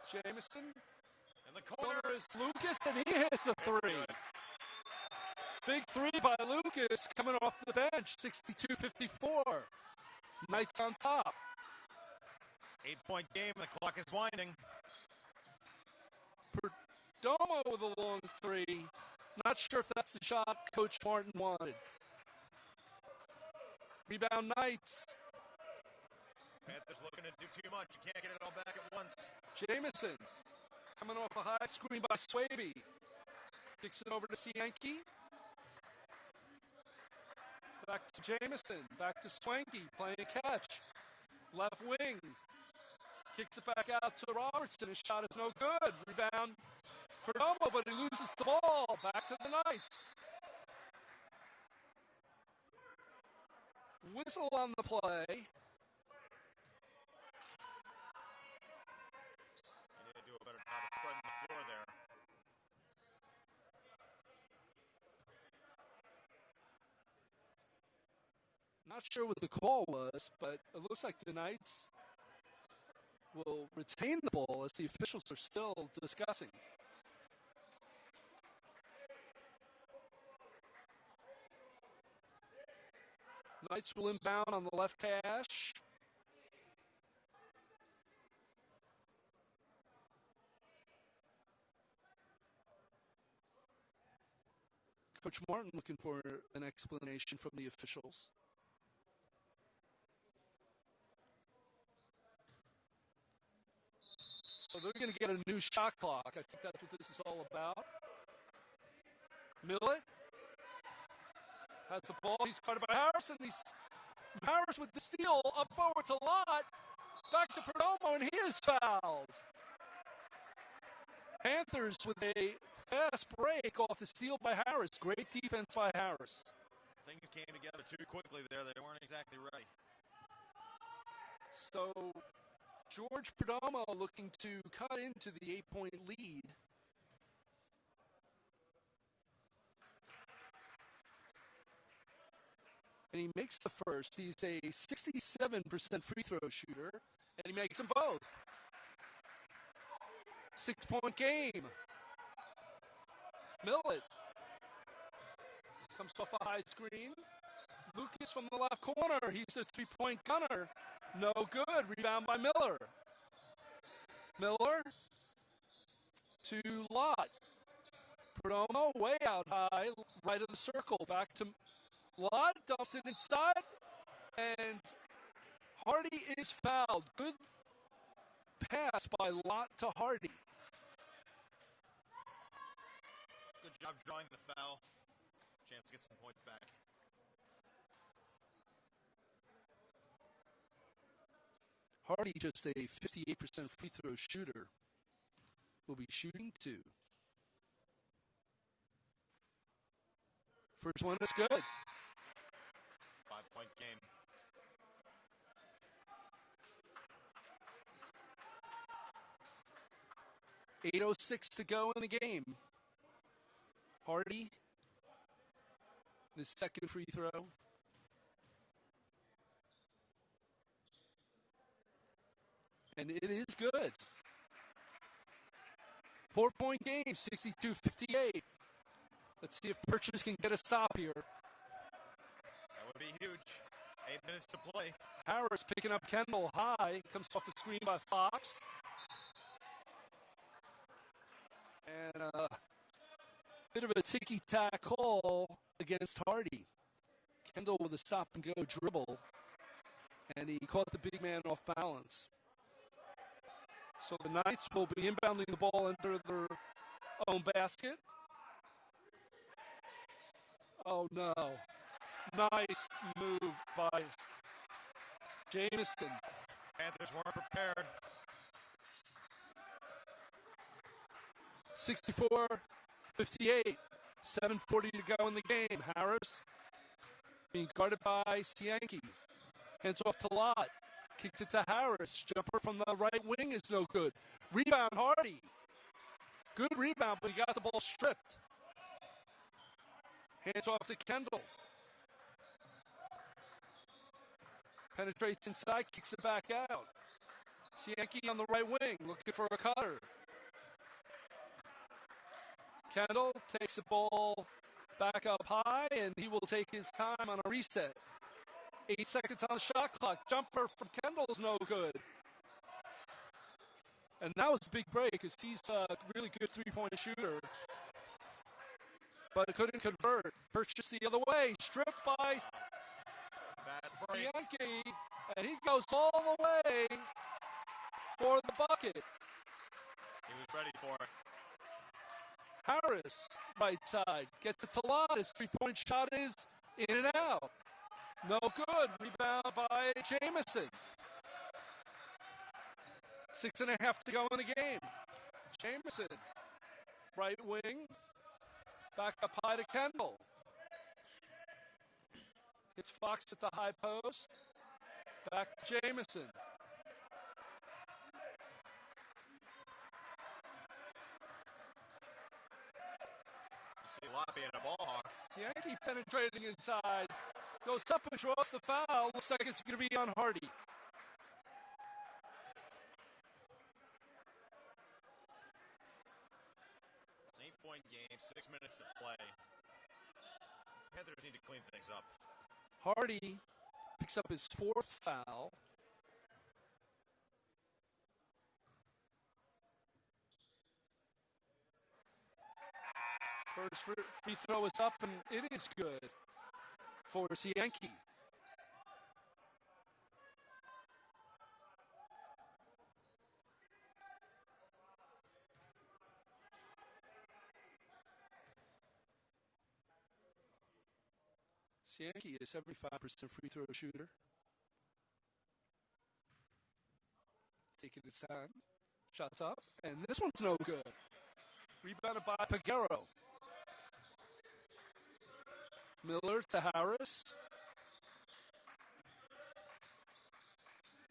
Jamison. In the corner. Corner is Lucas, and he hits a three. Big three by Lucas coming off the bench. 62-54. Knights on top. 8-point game. The clock is winding. Perdomo with a long three. Not sure if that's the shot Coach Martin wanted. Rebound Knights. Panthers looking to do too much. You can't get it all back at once. Jamison coming off a high screen by Swaby. Kicks it over to Cienki. Back to Jamison. Back to Swanky playing a catch. Left wing. Kicks it back out to Robertson. His shot is no good. Rebound Perdomo, but he loses the ball. Back to the Knights. Whistle on the play. You need to do a better job of spreading the floor there. Not sure what the call was, but it looks like the Knights will retain the ball as the officials are still discussing. Knights will inbound on the left hash. Coach Martin looking for an explanation from the officials. So they're going to get a new shot clock. I think that's what this is all about. Millett has the ball. He's guarded by Harris, and Harris with the steal up forward to Lott. Back to Perdomo, and he is fouled. Panthers with a fast break off the steal by Harris. Great defense by Harris. Things came together too quickly there. They weren't exactly ready. So George Perdomo looking to cut into the 8-point lead. And he makes the first. He's a 67% free throw shooter, and he makes them both. 6-point game. Millett comes off a high screen. Lucas from the left corner. He's the 3-point gunner. No good. Rebound by Miller. Miller to Lott. Perdomo way out high, right of the circle. Back to Lott. Dumps it inside. And Hardy is fouled. Good pass by Lott to Hardy. Good job drawing the foul. Chance to get some points back. Hardy, just a 58% free throw shooter, will be shooting 2. First one is good. 5-point game. .806 to go in the game. Hardy, the second free throw. And it is good. 4-point game, 62-58. Let's see if Purchase can get a stop here. That would be huge. 8 minutes to play. Harris picking up Kendall high. Comes off the screen by Fox. And a bit of a ticky-tack call against Hardy. Kendall with a stop-and-go dribble. And he caught the big man off balance. So the Knights will be inbounding the ball under their own basket. Oh, no. Nice move by Jamison. Panthers weren't prepared. 64-58. 7:40 to go in the game. Harris being guarded by Cianki. Hands off to Lott. Kicks it to Harris. Jumper from the right wing is no good. Rebound, Hardy. Good rebound, but he got the ball stripped. Hands off to Kendall. Penetrates inside, kicks it back out. Cianki on the right wing, looking for a cutter. Kendall takes the ball back up high, and he will take his time on a reset. 8 seconds on the shot clock. Jumper from Kendall is no good. And that was a big break because he's a really good three-point shooter. But couldn't convert. Purchased the other way. Stripped by Cianki. And he goes all the way for the bucket. He was ready for it. Harris, right side. Gets it to Lott. His three-point shot is in and out. No good. Rebound by Jamison. 6.5 to go in the game. Jamison, right wing. Back up high to Kendall. It's Fox at the high post. Back to Jamison. You see Lott being a ball hawk. Cianki penetrating inside. Goes up and draws the foul. Looks like it's going to be on Hardy. It's an 8-point game, 6 minutes to play. Panthers need to clean things up. Hardy picks up his fourth foul. First free throw is up, and it is good for Cianki. Cianki is 75% free throw shooter. Taking his time. Shots up, and this one's no good. Rebounded by Peguero. Miller to Harris.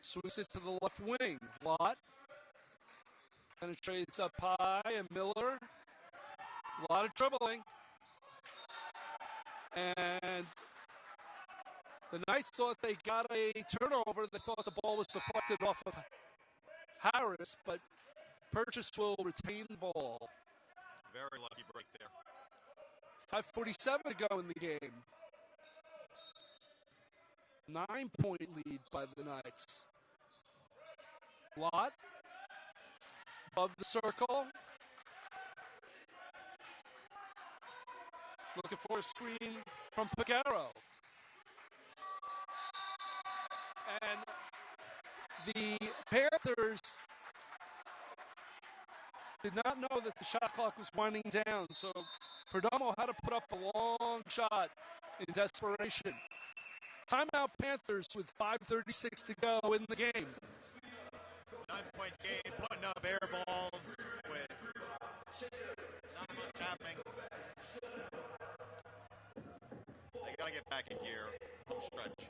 Swings it to the left wing. Lott penetrates up high, and Miller. A lot of dribbling. And the Knights thought they got a turnover. They thought the ball was deflected off of Harris, but Purchase will retain the ball. Very lucky break there. 5:47 to go in the game. 9-point lead by the Knights. Lott above the circle. Looking for a screen from Peguero. And the Panthers did not know that the shot clock was winding down, so Perdomo had to put up a long shot in desperation. Timeout Panthers with 5:36 to go in the game. 9-point game, putting up air balls with not much happening. They got to get back in gear. Home stretch.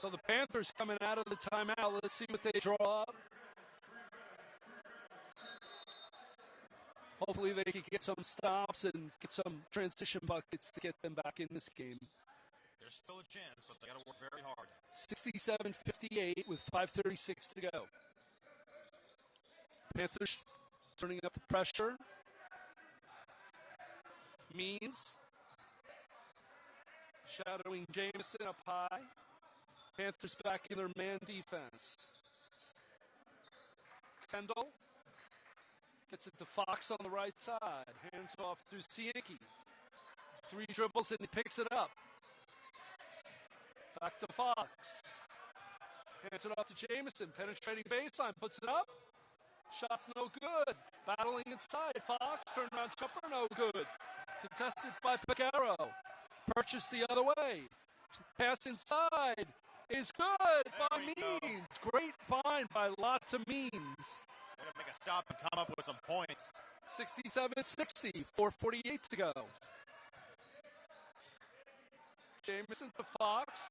So the Panthers coming out of the timeout. Let's see what they draw up. Hopefully they can get some stops and get some transition buckets to get them back in this game. There's still a chance, but they got to work very hard. 67-58 with 5:36 to go. Panthers turning up the pressure. Means shadowing Jamison up high. Panthers back in their man defense. Kendall gets it to Fox on the right side. Hands off to Cienki. 3 dribbles and he picks it up. Back to Fox. Hands it off to Jamison. Penetrating baseline. Puts it up. Shot's no good. Battling inside. Fox. Turnaround jumper. No good. Contested by Picaro. Purchased the other way. Pass inside. Is good by Means. Great find by Lotta Means. They're going to make a stop and come up with some points. 67-60. 4:48 to go. Jamison to Fox.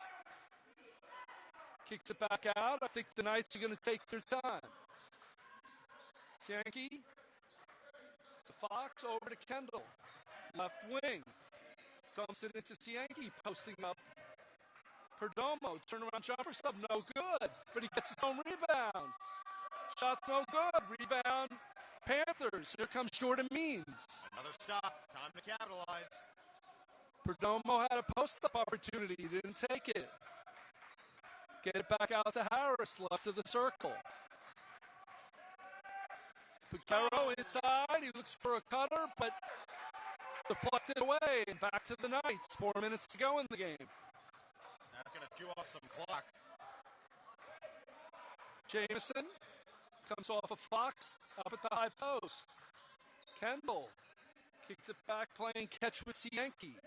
Kicks it back out. I think the Knights are going to take their time. Cienki to Fox, over to Kendall. Left wing. Dumps it into Cienki, posting up. Perdomo, turnaround jumper sub, no good. But he gets his own rebound. Shot's no good. Rebound, Panthers. Here comes Jordan Means. Another stop. Time to capitalize. Perdomo had a post-up opportunity. He didn't take it. Get it back out to Harris, left of the circle. Picaro inside. He looks for a cutter, but deflected away. And back to the Knights. 4 minutes to go in the game. That's going to chew off some clock. Jamison comes off of Fox up at the high post. Kendall kicks it back, playing catch with Cienki.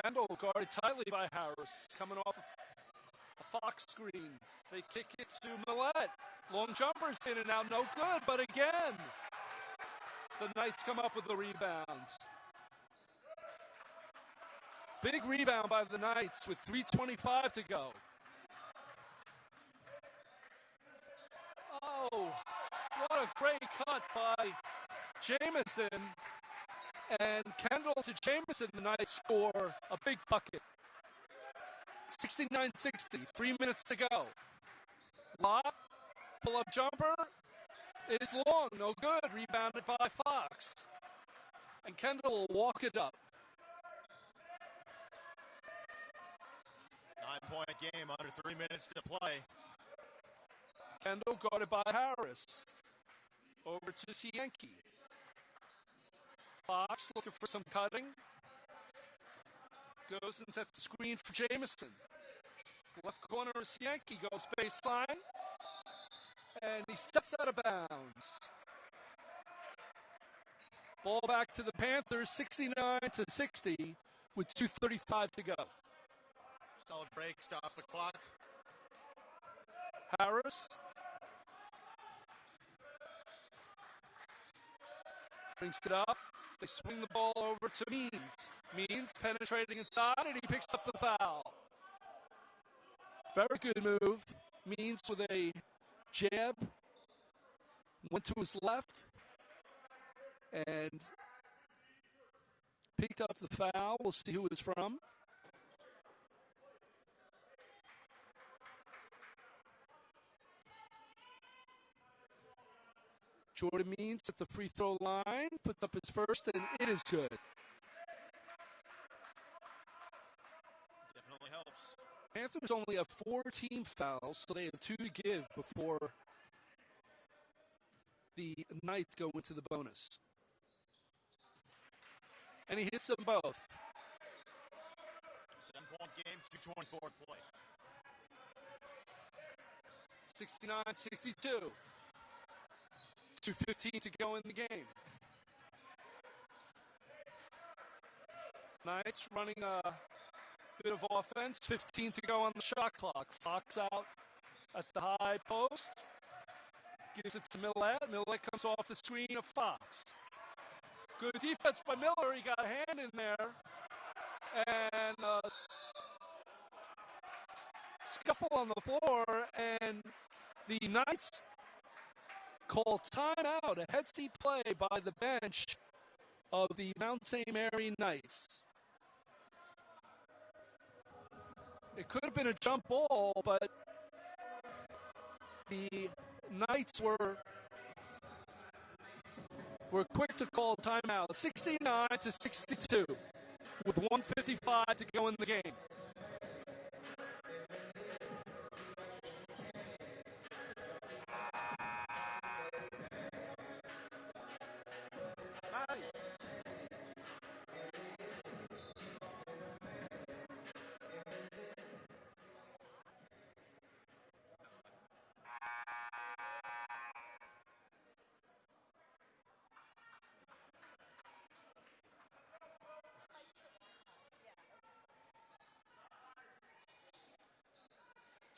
Kendall guarded tightly by Harris, coming off of a Fox screen. They kick it to Millette. Long jumpers in and out, no good, but again, the Knights come up with the rebounds. Big rebound by the Knights with 3:25 to go. Oh, what a great cut by Jamison. And Kendall to Jamison, the Knights score a big bucket. 69-60, 3 minutes to go. Lob, pull-up jumper is long, no good. Rebounded by Fox. And Kendall will walk it up. 9-point game, under 3 minutes to play. Kendall guarded by Harris. Over to Cienki. Fox looking for some cutting. Goes and sets the screen for Jamison. Left corner of Cienki goes baseline. And he steps out of bounds. Ball back to the Panthers, 69-60 with 2:35 to go. Solid break, stops the clock. Harris brings it up. They swing the ball over to Means. Means penetrating inside, and he picks up the foul. Very good move. Means with a jab. Went to his left. And picked up the foul. We'll see who it's from. Jordan Means at the free throw line, puts up his first, and it is good. Definitely helps. Panthers only have 4 team fouls, so they have 2 to give before the Knights go into the bonus. And he hits them both. 7-point game, 2:24 to play. 69-62. 2:15 to go in the game. Knights running a bit of offense. 15 to go on the shot clock. Fox out at the high post. Gives it to Millette. Millette comes off the screen of Fox. Good defense by Miller. He got a hand in there. and scuffle on the floor, and the Knights call timeout, a head seat play by the bench of the Mount St. Mary Knights. It could have been a jump ball, but the Knights were quick to call timeout. 69-62 with 1:55 to go in the game.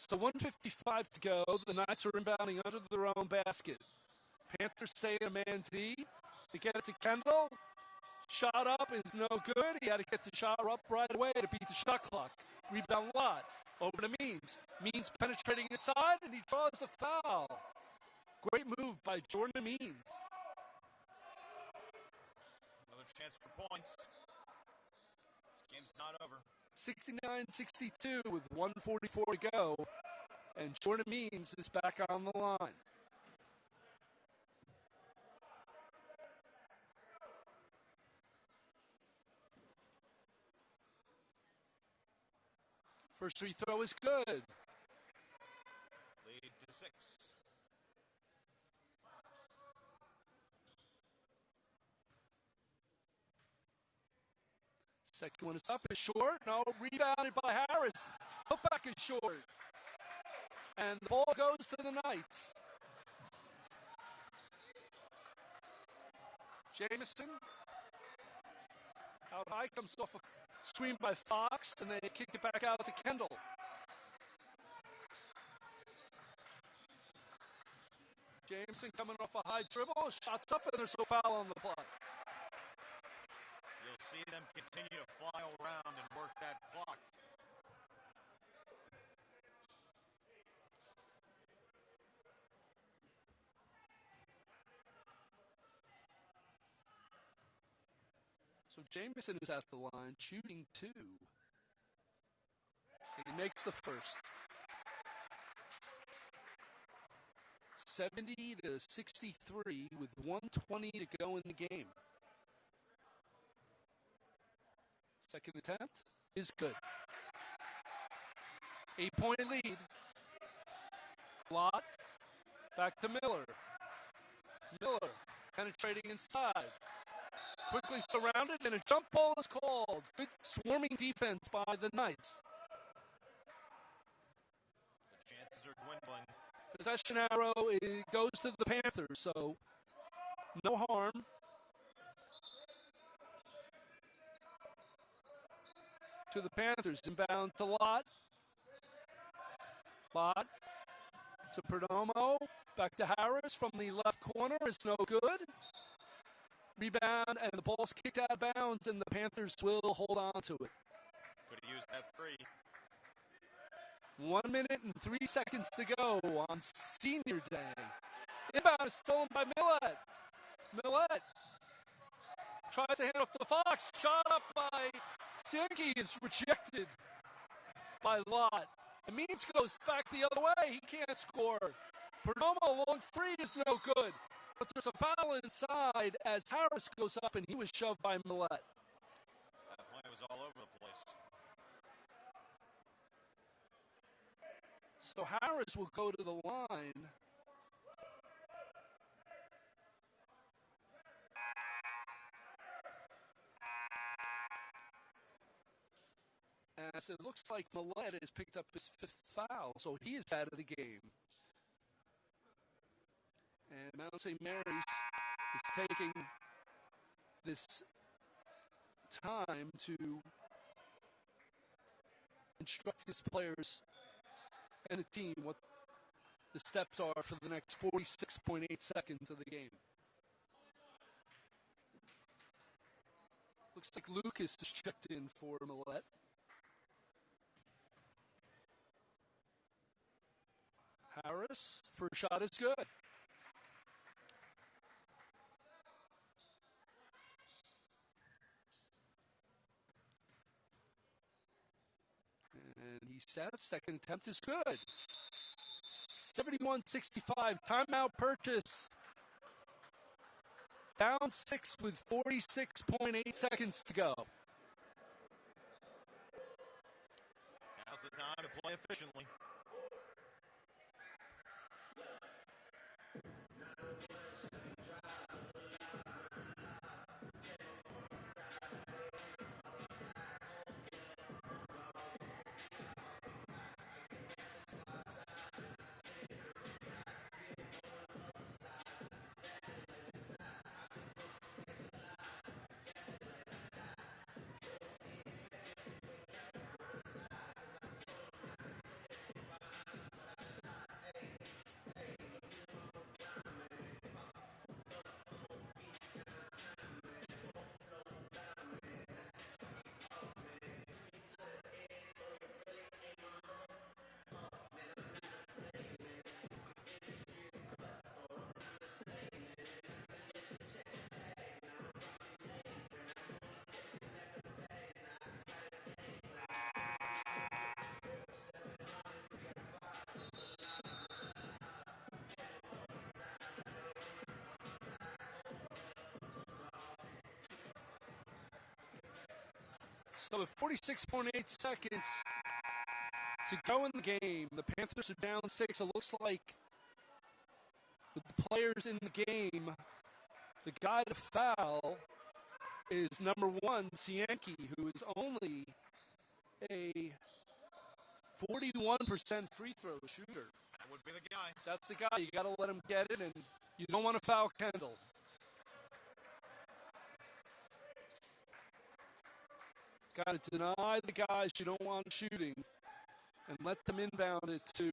So 1:55 to go. The Knights are inbounding under their own basket. Panthers stay a man D. They get it to Kendall. Shot up is no good. He had to get the shot up right away to beat the shot clock. Rebound Lott. Over to Means. Means penetrating inside, and he draws the foul. Great move by Jordan Means. Another chance for points. This game's not over. 69-62 with 1:44 to go. And Jordan Means is back on the line. First free throw is good. Lead to 6. Second one is up, is short. No, rebounded by Harris. Putback is short. And the ball goes to the Knights. Jamison. Out high, comes off a screen by Fox, and they kick it back out to Kendall. Jamison coming off a high dribble, shots up, and there's no foul on the play. You'll see them continue to fly around and work that clock. So Jamison is at the line, shooting 2. He makes the first. 70-63 with 1:20 to go in the game. Second attempt is good. 8-point lead. Lott back to Miller. Miller penetrating inside. Quickly surrounded, and a jump ball is called. Good swarming defense by the Knights. The chances are dwindling. Possession arrow, it goes to the Panthers, so no harm. To the Panthers, inbound to Lott. Lott to Perdomo. Back to Harris from the left corner. It's no good. Rebound, and the ball's kicked out of bounds, and the Panthers will hold on to it. Could have used that 3. 1 minute and 3 seconds to go on Senior Day. Inbound is stolen by Millett. Millett tries to hand off to Fox. Shot up by Sankey is rejected by Lott. It means goes back the other way. He can't score. Perdomo long 3 is no good. But there's a foul inside as Harris goes up, and he was shoved by Millett. That play was all over the place. So Harris will go to the line. As it looks like Millett has picked up his 5th foul, so he is out of the game. And Mount St. Mary's is taking this time to instruct his players and the team what the steps are for the next 46.8 seconds of the game. Looks like Lucas is checked in for Millette. Harris, first shot is good. And he says second attempt is good. 71-65, timeout Purchase. Down 6 with 46.8 seconds to go. Now's the time to play efficiently. So with 46.8 seconds to go in the game, the Panthers are down 6. It looks like with the players in the game, the guy to foul is number 1, Cianchi, who is only a 41% free throw shooter. That would be the guy. That's the guy. You got to let him get it, and you don't want to foul Kendall. Got to deny the guys you don't want shooting and let them inbound it to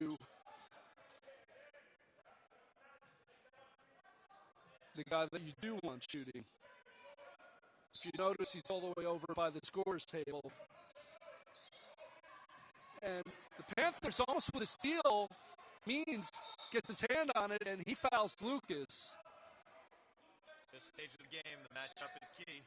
the guy that you do want shooting. If you notice, he's all the way over by the scorer's table. And the Panthers almost with a steal. Means gets his hand on it, and he fouls Lucas. This stage of the game, the matchup is key.